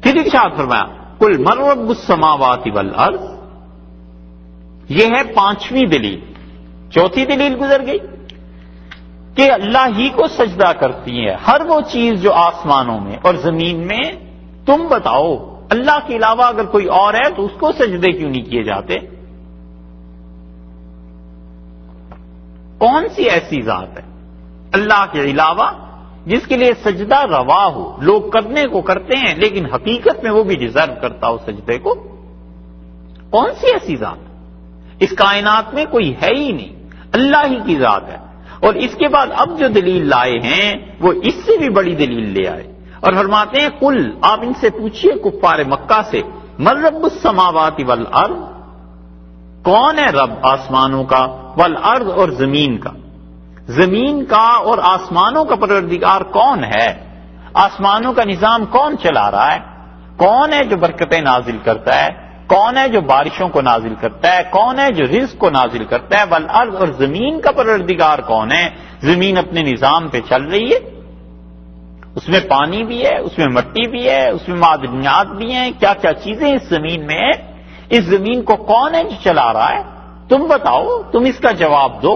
پھر ارشاد فرمایا قل من رب السماوات والارض، یہ ہے 5ویں دلیل۔ چوتھی دلیل گزر گئی کہ اللہ ہی کو سجدہ کرتی ہے ہر وہ چیز جو آسمانوں میں اور زمین میں، تم بتاؤ اللہ کے علاوہ اگر کوئی اور ہے تو اس کو سجدے کیوں نہیں کیے جاتے؟ کون سی ایسی ذات ہے اللہ کے علاوہ جس کے لیے سجدہ روا ہو؟ لوگ کرنے کو کرتے ہیں لیکن حقیقت میں وہ بھی ڈیزرو کرتا ہو سجدے کو۔ کون سی ایسی ذات ہے؟ اس کائنات میں کوئی ہے ہی نہیں، اللہ ہی کی ذات ہے۔ اور اس کے بعد اب جو دلیل لائے ہیں وہ اس سے بھی بڑی دلیل لے آئے، اور فرماتے ہیں قل، آپ ان سے پوچھئے کفار مکہ سے، من رب السماوات والارض، کون ہے رب آسمانوں کا، والارض اور زمین کا، زمین کا اور آسمانوں کا پروردگار کون ہے؟ آسمانوں کا نظام کون چلا رہا ہے؟ کون ہے جو برکتیں نازل کرتا ہے؟ کون ہے جو بارشوں کو نازل کرتا ہے؟ کون ہے جو رزق کو نازل کرتا ہے؟ والارض، اور زمین کا پروردگار کون ہے؟ زمین اپنے نظام پہ چل رہی ہے، اس میں پانی بھی ہے، اس میں مٹی بھی ہے، اس میں معدنیات بھی ہیں، کیا کیا چیزیں اس زمین میں ہیں۔ اس زمین کو کون ہے جو چلا رہا ہے؟ تم بتاؤ، تم اس کا جواب دو۔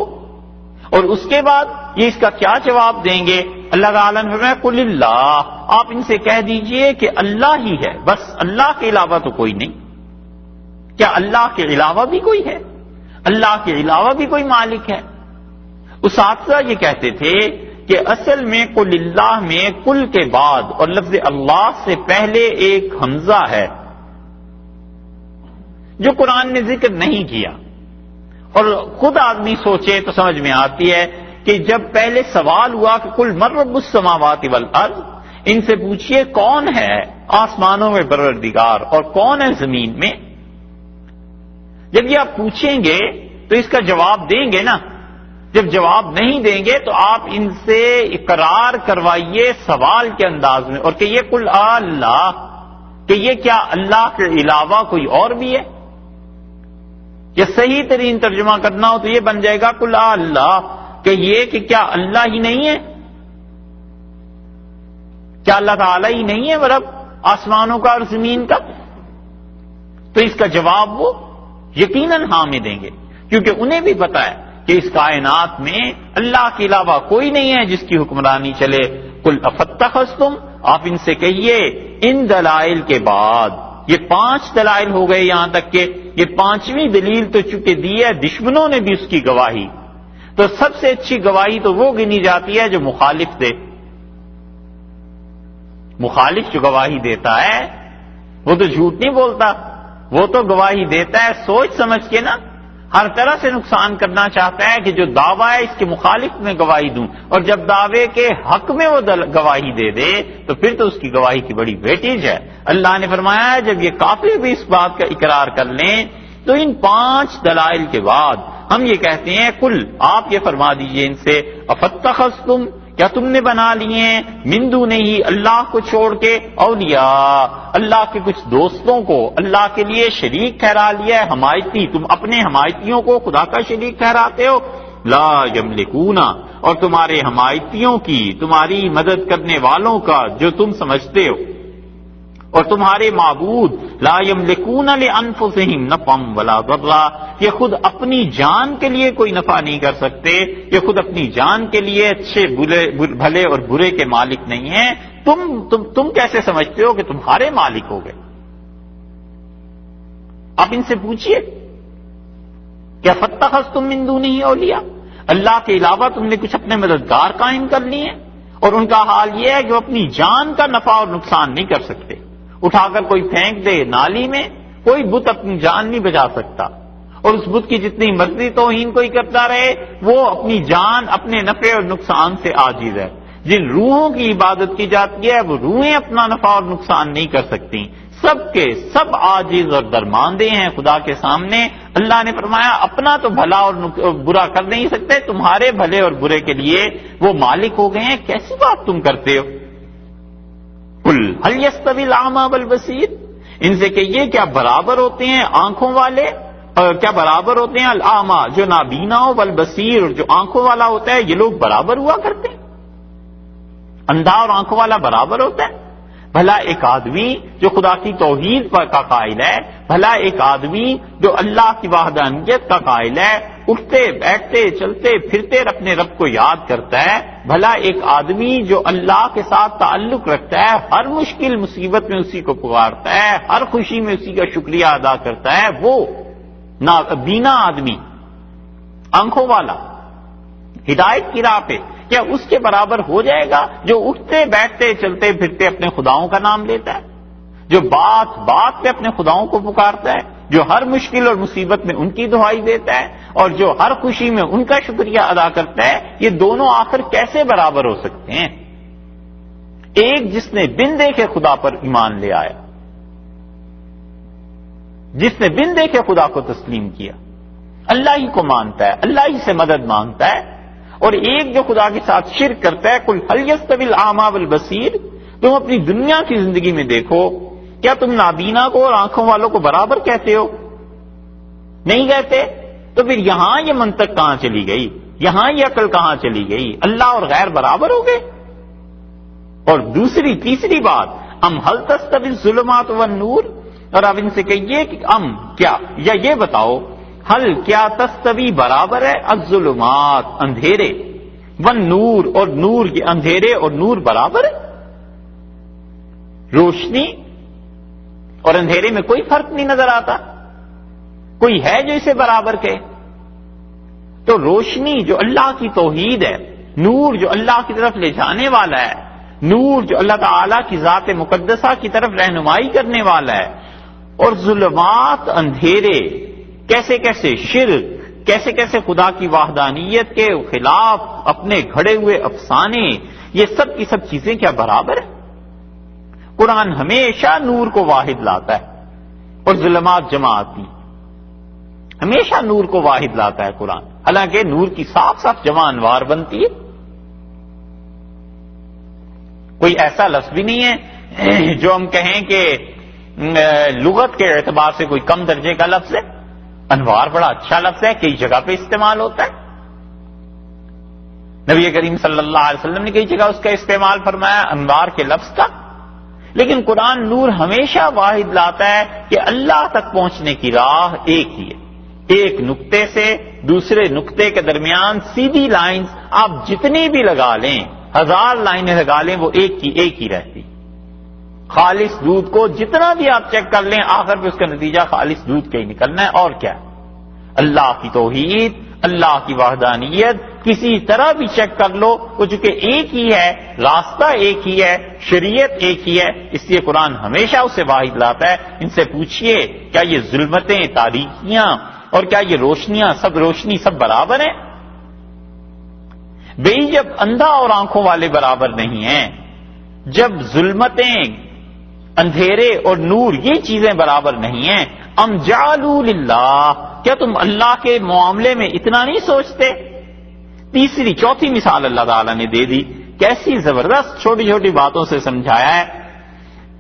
اور اس کے بعد یہ اس کا کیا جواب دیں گے؟ اللہ تعالیٰ نے فرمایا قل اللہ، آپ ان سے کہہ دیجئے کہ اللہ ہی ہے، بس اللہ کے علاوہ تو کوئی نہیں۔ کیا اللہ کے علاوہ بھی کوئی ہے؟ اللہ کے علاوہ بھی کوئی مالک ہے؟ اساتذہ یہ کہتے تھے کہ اصل میں قل اللہ میں کل کے بعد اور لفظ اللہ سے پہلے ایک حمزہ ہے جو قرآن نے ذکر نہیں کیا، اور خود آدمی سوچے تو سمجھ میں آتی ہے کہ جب پہلے سوال ہوا کہ قل من رب السماوات والارض، ان سے پوچھئے کون ہے آسمانوں میں پروردگار اور کون ہے زمین میں، جب یہ آپ پوچھیں گے تو اس کا جواب دیں گے نا، جب جواب نہیں دیں گے تو آپ ان سے اقرار کروائیے سوال کے انداز میں، اور کہ یہ قل اللہ، کہ یہ کیا اللہ کے علاوہ کوئی اور بھی ہے؟ کہ صحیح ترین ترجمہ کرنا ہو تو یہ بن جائے گا قل اللہ، کہ یہ کہ کیا اللہ ہی نہیں ہے؟ کیا اللہ تعالیٰ ہی نہیں ہے رب آسمانوں کا اور زمین کا؟ تو اس کا جواب وہ یقیناً ہاں میں دیں گے، کیونکہ انہیں بھی پتا ہے کہ اس کائنات میں اللہ کے علاوہ کوئی نہیں ہے جس کی حکمرانی چلے۔ قل افتخذتم، آپ ان سے کہیے ان دلائل کے بعد، یہ 5 دلائل ہو گئے یہاں تک کہ یہ 5ویں دلیل تو چونکہ دی ہے دشمنوں نے بھی اس کی گواہی، تو سب سے اچھی گواہی تو وہ گنی جاتی ہے جو مخالف دے۔ مخالف جو گواہی دیتا ہے وہ تو جھوٹ نہیں بولتا، وہ تو گواہی دیتا ہے سوچ سمجھ کے نا، ہر طرح سے نقصان کرنا چاہتا ہے کہ جو دعویٰ ہے اس کے مخالف میں گواہی دوں، اور جب دعوے کے حق میں وہ گواہی دے دے تو پھر تو اس کی گواہی کی بڑی ویٹیج ہے۔ اللہ نے فرمایا ہے جب یہ کافر بھی اس بات کا اقرار کر لیں تو ان 5 دلائل کے بعد ہم یہ کہتے ہیں قل، آپ یہ فرما دیجئے ان سے افتخذتم، کیا تم نے بنا لیے من دونہ اللہ کو چھوڑ کے اولیاء، اللہ کے کچھ دوستوں کو اللہ کے لیے شریک ٹھہرا لیا ہے، حمایتی، تم اپنے حمایتیوں کو خدا کا شریک ٹھہراتے ہو، لا یملکون، اور تمہارے حمایتیوں کی، تمہاری مدد کرنے والوں کا جو تم سمجھتے ہو، اور تمہارے معبود لا یملکون لانفسہم نفعا ولا ضرا، یہ خود اپنی جان کے لیے کوئی نفع نہیں کر سکتے، یہ خود اپنی جان کے لیے اچھے بھلے اور برے کے مالک نہیں ہیں، تم کیسے سمجھتے ہو کہ تمہارے مالک ہو گئے؟ آپ ان سے پوچھئے کیا فتخذتم من دونہ اولیاء، اللہ کے علاوہ تم نے کچھ اپنے مددگار قائم کر لیے ہیں، اور ان کا حال یہ ہے کہ وہ اپنی جان کا نفع اور نقصان نہیں کر سکتے، اٹھا کر کوئی پھینک دے نالی میں، کوئی بت اپنی جان نہیں بچا سکتا، اور اس بت کی جتنی مرضی توہین کوئی کرتا رہے وہ اپنی جان اپنے نفع اور نقصان سے عاجز ہے۔ جن روحوں کی عبادت کی جاتی ہے وہ روحیں اپنا نفع اور نقصان نہیں کر سکتی، سب کے سب عاجز اور درماندے ہیں خدا کے سامنے۔ اللہ نے فرمایا اپنا تو بھلا اور برا کر نہیں سکتے، تمہارے بھلے اور برے کے لیے وہ مالک ہو گئے ہیں، کیسی بات تم کرتے ہو؟ قل هل يستوي الاعمى والبصير، ان سے کہیے کیا برابر ہوتے ہیں آنکھوں والے، کیا برابر ہوتے ہیں الاعمى جو نابینا ہو، والبصیر جو آنکھوں والا ہوتا ہے، یہ لوگ برابر ہوا کرتے ہیں؟ اندھا اور آنکھوں والا برابر ہوتا ہے؟ بھلا ایک آدمی جو خدا کی توحید کا قائل ہے، بھلا ایک آدمی جو اللہ کی وحدانیت کا قائل ہے، اٹھتے بیٹھتے چلتے پھرتے اپنے رب کو یاد کرتا ہے، بھلا ایک آدمی جو اللہ کے ساتھ تعلق رکھتا ہے، ہر مشکل مصیبت میں اسی کو پکارتا ہے، ہر خوشی میں اسی کا شکریہ ادا کرتا ہے، وہ بینا آدمی آنکھوں والا ہدایت کی راہ پہ کیا اس کے برابر ہو جائے گا جو اٹھتے بیٹھتے چلتے پھرتے اپنے خداؤں کا نام لیتا ہے، جو بات بات پہ اپنے خداؤں کو پکارتا ہے، جو ہر مشکل اور مصیبت میں ان کی دعائی دیتا ہے، اور جو ہر خوشی میں ان کا شکریہ ادا کرتا ہے؟ یہ دونوں آخر کیسے برابر ہو سکتے ہیں؟ ایک جس نے بن دیکھے خدا پر ایمان لے آیا، جس نے بن دیکھے خدا کو تسلیم کیا، اللہ ہی کو مانتا ہے، اللہ ہی سے مدد مانگتا ہے، اور ایک جو خدا کے ساتھ شرک کرتا ہے۔ قل هل يستوي الاعمى والبصير، تم اپنی دنیا کی زندگی میں دیکھو، کیا تم نابینا کو اور آنکھوں والوں کو برابر کہتے ہو؟ نہیں کہتے، تو پھر یہاں یہ منطق کہاں چلی گئی، یہاں یہ عقل کہاں چلی گئی؟ اللہ اور غیر برابر ہو گئے؟ اور تیسری بات، ام هل تستوي الظلمات والنور، اور اب ان سے کہیے کہ کیا، یا یہ بتاؤ حل کیا تستوی برابر ہے الظلمات اندھیرے، والنور اور نور، یہ اندھیرے اور نور برابر ہے؟ روشنی اور اندھیرے میں کوئی فرق نہیں نظر آتا، کوئی ہے جو اسے برابر کہے؟ تو روشنی جو اللہ کی توحید ہے، نور جو اللہ کی طرف لے جانے والا ہے، نور جو اللہ تعالی کی ذات مقدسہ کی طرف رہنمائی کرنے والا ہے، اور ظلمات اندھیرے، کیسے کیسے شرک، کیسے کیسے خدا کی وحدانیت کے خلاف اپنے گھڑے ہوئے افسانے، یہ سب کی سب چیزیں کیا برابر ہیں؟ قرآن ہمیشہ نور کو واحد لاتا ہے اور ظلمات جمع آتی، ہمیشہ نور کو واحد لاتا ہے قرآن، حالانکہ نور کی صاف صاف جمع انوار بنتی ہے. کوئی ایسا لفظ بھی نہیں ہے جو ہم کہیں کہ لغت کے اعتبار سے کوئی کم درجے کا لفظ ہے. انوار بڑا اچھا لفظ ہے، کئی جگہ پہ استعمال ہوتا ہے. نبی کریم صلی اللہ علیہ وسلم نے کئی جگہ اس کا استعمال فرمایا انوار کے لفظ کا. لیکن قرآن نور ہمیشہ واحد لاتا ہے کہ اللہ تک پہنچنے کی راہ ایک ہی ہے. ایک نقطے سے دوسرے نقطے کے درمیان سیدھی لائنز آپ جتنی بھی لگا لیں، 1000 لائنیں لگا لیں، وہ ایک ہی رہتی. خالص دودھ کو جتنا بھی آپ چیک کر لیں، آخر پہ اس کا نتیجہ خالص دودھ کا ہی نکلنا ہے. اور کیا؟ اللہ کی توحید، اللہ کی وحدانیت کسی طرح بھی چیک کر لو، وہ چونکہ ایک ہی ہے، راستہ ایک ہی ہے، شریعت ایک ہی ہے. اس لیے قرآن ہمیشہ اسے واحد لاتا ہے. ان سے پوچھئے کیا یہ ظلمتیں، تاریکیاں اور کیا یہ روشنیاں، سب روشنی سب برابر ہیں؟ بھئی جب اندھا اور آنکھوں والے برابر نہیں ہیں، جب ظلمتیں، اندھیرے اور نور یہ چیزیں برابر نہیں ہیں، ام جعلوا للہ، کیا تم اللہ کے معاملے میں اتنا نہیں سوچتے؟ تیسری چوتھی مثال اللہ تعالیٰ نے دے دی. کیسی زبردست چھوٹی چھوٹی باتوں سے سمجھایا ہے.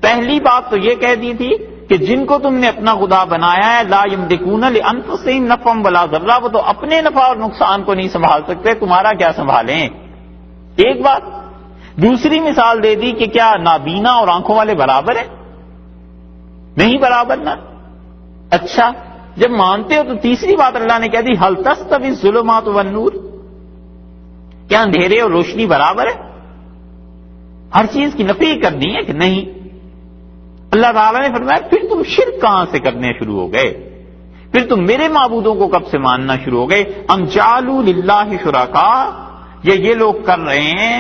پہلی بات تو یہ کہہ دی تھی کہ جن کو تم نے اپنا خدا بنایا ہے، لا یملکون لانفسہم نفعا ولا ضرا، وہ تو اپنے نفع اور نقصان کو نہیں سنبھال سکتے، تمہارا کیا سنبھالیں؟ ایک بات. دوسری مثال دے دی کہ کیا نابینا اور آنکھوں والے برابر ہیں؟ نہیں برابر نا. اچھا جب مانتے ہو تو تیسری بات اللہ نے کہہ دی هل تستوی الظلمات والنور، کیا اندھیرے اور روشنی برابر ہے؟ ہر چیز کی نفی کرنی ہے کہ نہیں. اللہ تعالیٰ نے فرمایا پھر تم شرک کہاں سے کرنے شروع ہو گئے؟ پھر تم میرے معبودوں کو کب سے ماننا شروع ہو گئے؟ ام جعلوا للہ شرکاء، یہ لوگ کر رہے ہیں،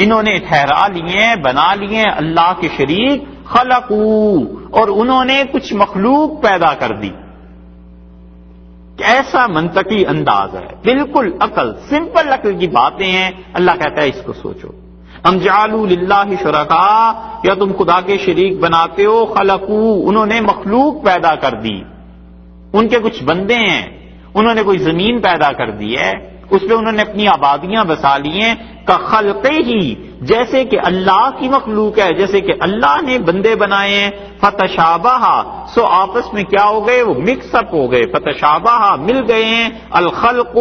انہوں نے ٹھہرا لیے، بنا لیے اللہ کے شریک، خلقوا، اور انہوں نے کچھ مخلوق پیدا کر دی. ایسا منطقی انداز ہے، بالکل عقل، سمپل عقل کی باتیں ہیں. اللہ کہتا ہے اس کو سوچو. ام جعلوا للہ شرکاء، یا تم خدا کے شریک بناتے ہو، خلقوا، انہوں نے مخلوق پیدا کر دی، ان کے کچھ بندے ہیں، انہوں نے کوئی زمین پیدا کر دی ہے، اس پہ انہوں نے اپنی آبادیاں بسا لی ہیں. کخلقہ ہی، جیسے کہ اللہ کی مخلوق ہے، جیسے کہ اللہ نے بندے بنائے ہیں. فتشابہ، سو آپس میں کیا ہو گئے؟ وہ مکس اپ ہو گئے. فتشابہ، مل گئے ہیں. الخلق،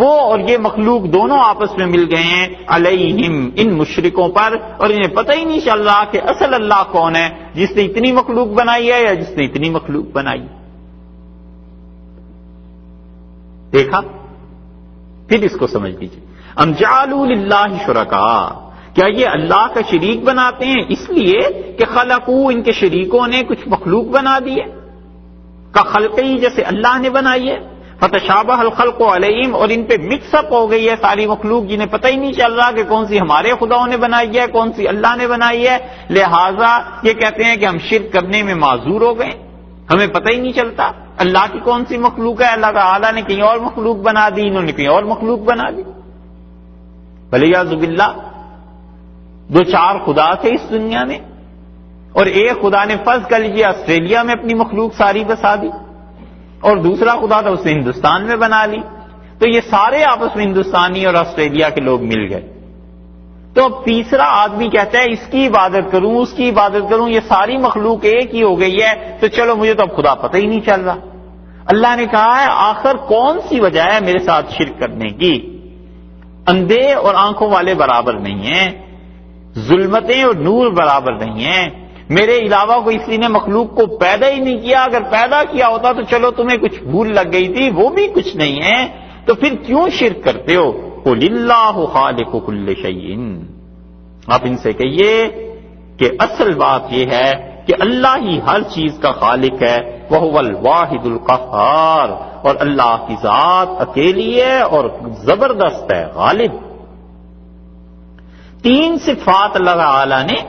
وہ اور یہ مخلوق دونوں آپس میں مل گئے ہیں. علیہم، ان مشرکوں پر، اور انہیں پتہ ہی نہیں چل رہا کہ اصل اللہ کون ہے، جس نے اتنی مخلوق بنائی ہے یا جس نے اتنی مخلوق بنائی. دیکھا؟ پھر اس کو سمجھ لیجیے. ام جعلوا للہ شرکاء، کیا یہ اللہ کا شریک بناتے ہیں اس لیے کہ خلقوا، ان کے شریکوں نے کچھ مخلوق بنا دی ہے، کا خلقی، جیسے اللہ نے بنائی ہے. فتشابہ الخلق علیہم، اور ان پہ مکس اپ ہو گئی ہے ساری مخلوق، جنہیں پتہ ہی نہیں چل رہا کہ کون سی ہمارے خداؤں نے بنائی ہے، کون سی اللہ نے بنائی ہے. لہذا یہ کہتے ہیں کہ ہم شرک کرنے میں معذور ہو گئے، ہمیں پتہ ہی نہیں چلتا اللہ کی کون سی مخلوق ہے. اللہ تعالیٰ نے کہیں اور مخلوق بنا دی، انہوں نے کہیں اور مخلوق بنا دی. ولیعوذ باللہ، 2-4 خدا تھے اس دنیا میں، اور ایک خدا نے فرض کر لیجیے آسٹریلیا میں اپنی مخلوق ساری بسا دی، اور دوسرا خدا تھا اسے ہندوستان میں بنا لی. تو یہ سارے آپس میں ہندوستانی اور آسٹریلیا کے لوگ مل گئے. تو اب تیسرا آدمی کہتا ہے اس کی عبادت کروں، اس کی عبادت کروں، یہ ساری مخلوق ایک ہی ہو گئی ہے، تو چلو مجھے تو اب خدا پتہ ہی نہیں چل رہا. اللہ نے کہا ہے آخر کون سی وجہ ہے میرے ساتھ شرک کرنے کی؟ اندھے اور آنکھوں والے برابر نہیں ہیں، ظلمتیں اور نور برابر نہیں ہیں. میرے علاوہ کوئی کسی نے مخلوق کو پیدا ہی نہیں کیا. اگر پیدا کیا ہوتا تو چلو تمہیں کچھ بھول لگ گئی تھی، وہ بھی کچھ نہیں ہے، تو پھر کیوں شرک کرتے ہو؟ قل اللہ خالق کل شیء، آپ ان سے کہیے کہ اصل بات یہ ہے کہ اللہ ہی ہر چیز کا خالق ہے. وہو الواحد القہار، اور اللہ کی ذات اکیلی ہے اور زبردست ہے، غالب. 3 صفات اللہ تعالی نے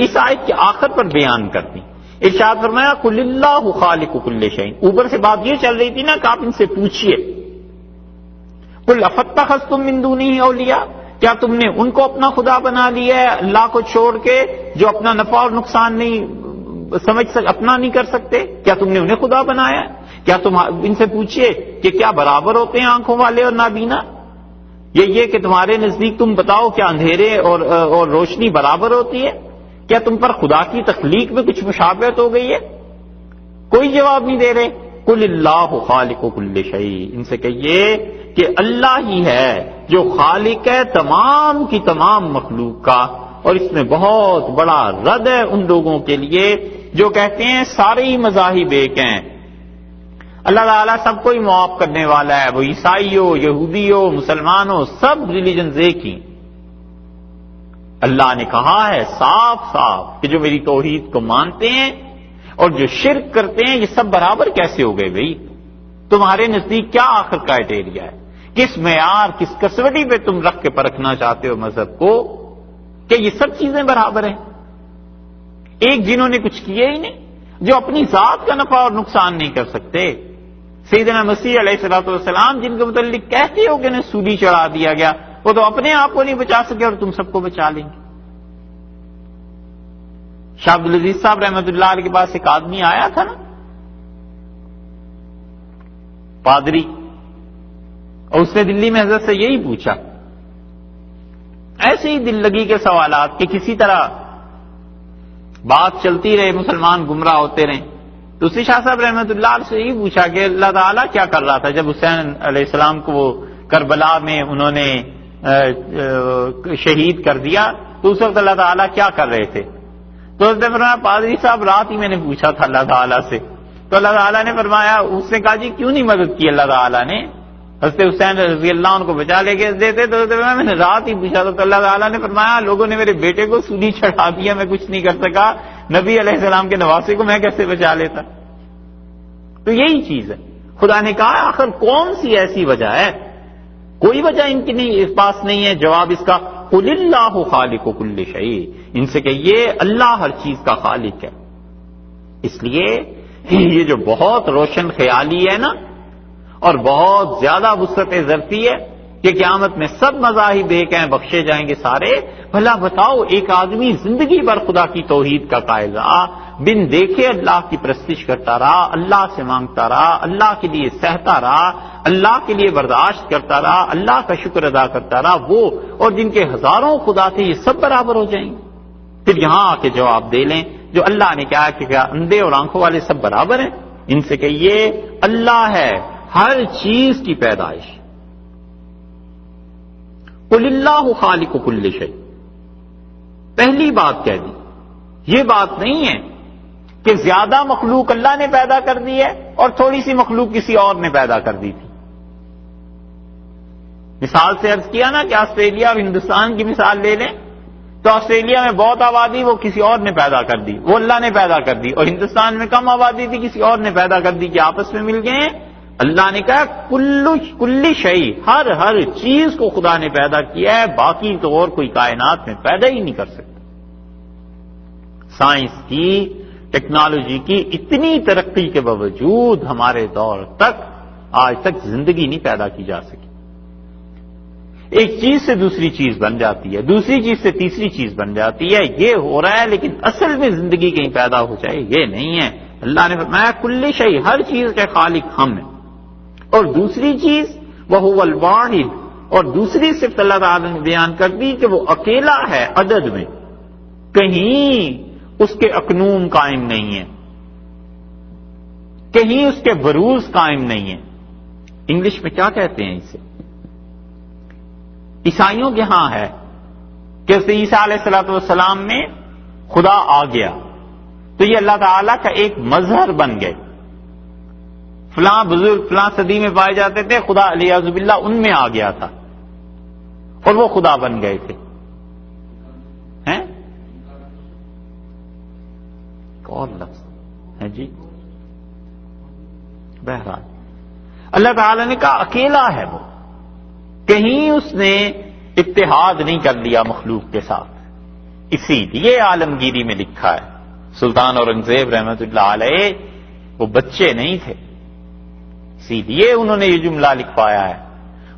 اس آیت کے آخر پر بیان کر دی. ارشاد فرمایا قل اللہ خالق کل شیء. اوپر سے بات یہ چل رہی تھی نا کہ آپ ان سے پوچھئے قل افاتخذتم من دونہ اولیاء، کیا تم نے ان کو اپنا خدا بنا لیا ہے اللہ کو چھوڑ کے، جو اپنا نفع اور نقصان نہیں اپنا نہیں کر سکتے؟ کیا تم نے انہیں خدا بنایا ہے؟ کیا تم ان سے پوچھئے کہ کیا برابر ہوتے ہیں آنکھوں والے اور نابینا؟ یہ کہ تمہارے نزدیک تم بتاؤ کیا اندھیرے اور روشنی برابر ہوتی ہے؟ کیا تم پر خدا کی تخلیق میں کچھ مشابہت ہو گئی ہے؟ کوئی جواب نہیں دے رہے. قل اللہ خالق کل شیء، ان سے کہیے کہ اللہ ہی ہے جو خالق ہے تمام کی تمام مخلوق کا. اور اس میں بہت بڑا رد ہے ان لوگوں کے لیے جو کہتے ہیں سارے ہی مذاہب ایک ہیں، اللہ تعالیٰ سب کو ہی معاف کرنے والا ہے، وہ عیسائی ہو، یہودی ہو، مسلمان ہو، سب ریلیجنز ایک ہی. اللہ نے کہا ہے صاف صاف کہ جو میری توحید کو مانتے ہیں اور جو شرک کرتے ہیں یہ سب برابر کیسے ہو گئے بھائی؟ تمہارے نزدیک کیا آخر کرائیٹیریا ہے؟ کس معیار، کس کسوٹی پہ تم رکھ کے پرکھنا چاہتے ہو مذہب کو کہ یہ سب چیزیں برابر ہیں؟ ایک جنہوں نے کچھ کیا ہی نہیں، جو اپنی ذات کا نفع اور نقصان نہیں کر سکتے. سیدنا مسیح علیہ الصلوۃ والسلام جن کے متعلق کہتے ہو کہ انہیں سولی چڑھا دیا گیا، وہ تو اپنے آپ کو نہیں بچا سکے اور تم سب کو بچا لیں گے. شاہ عبدالعزیز صاحب رحمۃ اللہ علیہ کے پاس ایک آدمی آیا تھا نا، پادری، اور اس نے دلی میں حضرت سے یہی پوچھا، ایسے ہی دل لگی کے سوالات کہ کسی طرح بات چلتی رہے، مسلمان گمراہ ہوتے رہے. تو اسی شاہ صاحب رحمۃ اللہ علیہ سے یہی پوچھا کہ اللہ تعالیٰ کیا کر رہا تھا جب حسین علیہ السلام کو وہ کربلا میں انہوں نے شہید کر دیا، تو اس وقت اللہ تعالیٰ کیا کر رہے تھے؟ تو اس نے فرمایا پادری صاحب رات ہی میں نے پوچھا تھا اللہ تعالیٰ سے، تو اللہ تعالیٰ نے فرمایا، اس نے کہا جی کیوں نہیں مدد کی اللہ تعالیٰ نے؟ حضرت حسین رضی اللہ عنہ کو بچا لے کے دیتے، تو میں نے رات ہی پوچھا تھا. تو اللہ تعالیٰ نے فرمایا لوگوں نے میرے بیٹے کو سولی چڑھا دیا، میں کچھ نہیں کر سکا، نبی علیہ السلام کے نواسے کو میں کیسے بچا لیتا؟ تو یہی چیز ہے. خدا نے کہا آخر کون سی ایسی وجہ ہے؟ کوئی وجہ ان کی نہیں، اس پاس نہیں ہے. جواب اس کا قل اللہ خالق کل شیء، ان سے کہیے اللہ ہر چیز کا خالق ہے. اس لیے یہ جو بہت روشن خیالی ہے نا، اور بہت زیادہ وسعت ظرفی ہے کہ قیامت میں سب مذاہب ایک ہیں، بخشے جائیں گے سارے. بھلا بتاؤ ایک آدمی زندگی بھر خدا کی توحید کا قائل رہا، بن دیکھے اللہ کی پرستش کرتا رہا، اللہ سے مانگتا رہا، اللہ کے لیے سہتا رہا، اللہ کے لیے برداشت کرتا رہا، اللہ کا شکر ادا کرتا رہا، وہ اور جن کے ہزاروں خدا تھے یہ سب برابر ہو جائیں گے؟ پھر یہاں آ کے جواب دے لیں جو اللہ نے کہا کہ کیا اندھے اور آنکھوں والے سب برابر ہیں؟ ان سے کہیے اللہ ہے ہر چیز کی پیدائش. قل اللہ خالق کل شیء، پہلی بات کہہ دی. یہ بات نہیں ہے کہ زیادہ مخلوق اللہ نے پیدا کر دی ہے اور تھوڑی سی مخلوق کسی اور نے پیدا کر دی تھی. مثال سے عرض کیا نا کہ آسٹریلیا اور ہندوستان کی مثال لے لیں تو آسٹریلیا میں بہت آبادی وہ کسی اور نے پیدا کر دی، وہ اللہ نے پیدا کر دی، اور ہندوستان میں کم آبادی تھی کسی اور نے پیدا کر دی کہ آپس میں مل گئے ہیں. اللہ نے کہا کل شیء، ہر چیز کو خدا نے پیدا کیا ہے، باقی تو اور کوئی کائنات میں پیدا ہی نہیں کر سکتا. سائنس کی، ٹیکنالوجی کی اتنی ترقی کے باوجود ہمارے دور تک آج تک زندگی نہیں پیدا کی جا سکی. ایک چیز سے دوسری چیز بن جاتی ہے، دوسری چیز سے تیسری چیز بن جاتی ہے، یہ ہو رہا ہے، لیکن اصل میں زندگی کہیں پیدا ہو جائے یہ نہیں ہے. اللہ نے فرمایا کل شیء، ہر چیز کے خالق ہم ہیں. اور دوسری چیز وہو الواحد، اور دوسری صفت اللہ تعالی نے بیان کر دی کہ وہ اکیلا ہے عدد میں، کہیں اس کے اکنوم قائم نہیں ہے، کہیں اس کے بروز قائم نہیں ہے. انگلش میں کیا کہتے ہیں اسے؟ عیسائیوں کے ہاں ہے کہ عیسیٰ علیہ الصلوۃ والسلام میں خدا آ گیا تو یہ اللہ تعالیٰ کا ایک مظہر بن گئے. فلاں بزرگ فلاں صدی میں پائے جاتے تھے، خدا علیہ باللہ ان میں آ گیا تھا اور وہ خدا بن گئے تھے. ہیں کون لفظ ہے جی؟ بہرحال اللہ تعالی نے کہا اکیلا ہے وہ، کہیں اس نے اتحاد نہیں کر لیا مخلوق کے ساتھ. اسی لیے عالمگیری میں لکھا ہے، سلطان اورنگزیب رحمت اللہ علیہ وہ بچے نہیں تھے، اسی لیے انہوں نے یہ جملہ لکھوایا ہے.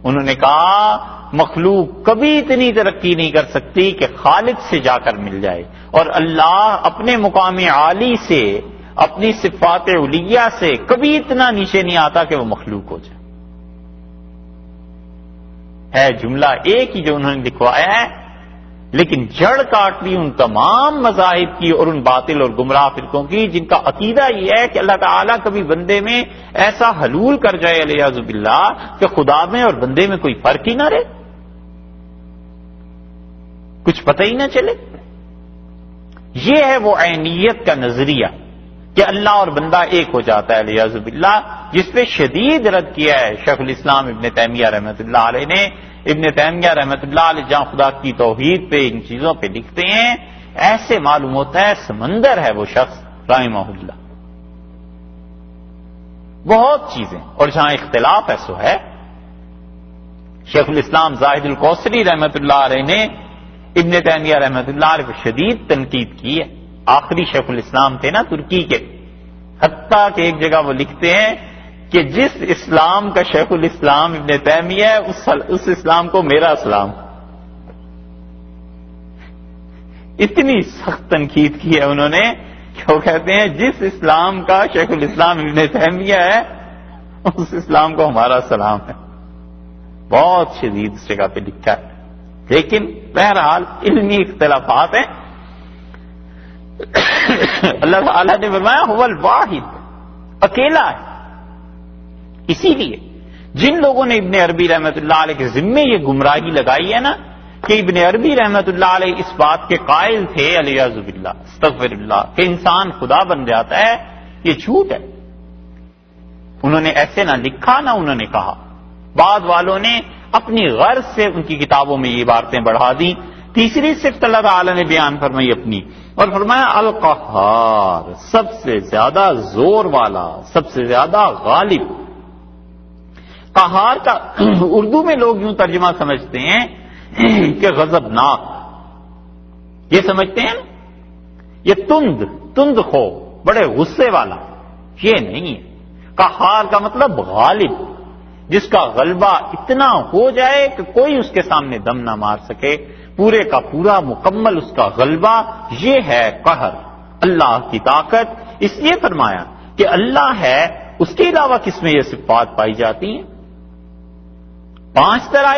انہوں نے کہا مخلوق کبھی اتنی ترقی نہیں کر سکتی کہ خالق سے جا کر مل جائے، اور اللہ اپنے مقام عالی سے اپنی صفات علیہ سے کبھی اتنا نیچے نہیں آتا کہ وہ مخلوق ہو جائے. ہے جملہ ایک ہی جو انہوں نے لکھوایا ہے، لیکن جڑ کاٹ لی ان تمام مذاہب کی اور ان باطل اور گمراہ فرقوں کی جن کا عقیدہ یہ ہے کہ اللہ تعالیٰ کبھی بندے میں ایسا حلول کر جائے علیہ باللہ کہ خدا میں اور بندے میں کوئی فرق ہی نہ رہے، کچھ پتہ ہی نہ چلے. یہ ہے وہ عینیت کا نظریہ کہ اللہ اور بندہ ایک ہو جاتا ہے علیہ باللہ، جس پہ شدید رد کیا ہے شیخ الاسلام ابن تیمیہ رحمۃ اللہ علیہ نے. ابن تیمیہ رحمۃ اللہ علیہ جہاں خدا کی توحید پہ ان چیزوں پہ لکھتے ہیں، ایسے معلوم ہوتا ہے سمندر ہے وہ شخص رحمہ اللہ. بہت چیزیں، اور جہاں اختلاف ہے سو ہے. شیخ الاسلام زاہد القوثری رحمۃ اللہ علیہ نے ابن تیمیہ رحمۃ اللہ علیہ پہ شدید تنقید کی ہے. آخری شیخ الاسلام تھے نا ترکی کے، حتیٰ کہ ایک جگہ وہ لکھتے ہیں کہ جس اسلام کا شیخ الاسلام ابن تیمیہ ہے اس اسلام کو میرا اسلام. اتنی سخت تنقید کی ہے انہوں نے کہ وہ کہتے ہیں جس اسلام کا شیخ الاسلام ابن تیمیہ ہے اس اسلام کو ہمارا سلام ہے. بہت شدید اس جگہ پہ لکھا ہے. لیکن بہرحال علمی اختلافات ہیں. اللہ تعالیٰ نے فرمایا هو الواحد، اکیلا ہے. اسی لیے جن لوگوں نے ابن عربی رحمۃ اللہ علیہ کے ذمے یہ گمراہی لگائی ہے نا کہ ابن عربی رحمۃ اللہ علیہ اس بات کے قائل تھے علیہ باللہ استغفر اللہ کہ انسان خدا بن جاتا ہے، یہ جھوٹ ہے. انہوں نے ایسے نہ لکھا نہ انہوں نے کہا. بعض والوں نے اپنی غرض سے ان کی کتابوں میں یہ باتیں بڑھا دی. تیسری صفت اللہ تعالی نے بیان فرمائی اپنی، اور فرمایا القہار، سب سے زیادہ زور والا، سب سے زیادہ غالب. قہار کا اردو میں لوگ یوں ترجمہ سمجھتے ہیں کہ غضبناک، یہ سمجھتے ہیں یہ تند خو، بڑے غصے والا. یہ نہیں ہے. قہار کا مطلب غالب، جس کا غلبہ اتنا ہو جائے کہ کوئی اس کے سامنے دم نہ مار سکے، پورے کا پورا مکمل اس کا غلبہ. یہ ہے قہر، اللہ کی طاقت. اس لیے فرمایا کہ اللہ ہے، اس کے علاوہ کس میں یہ صفات پائی جاتی ہیں؟ 5 طرح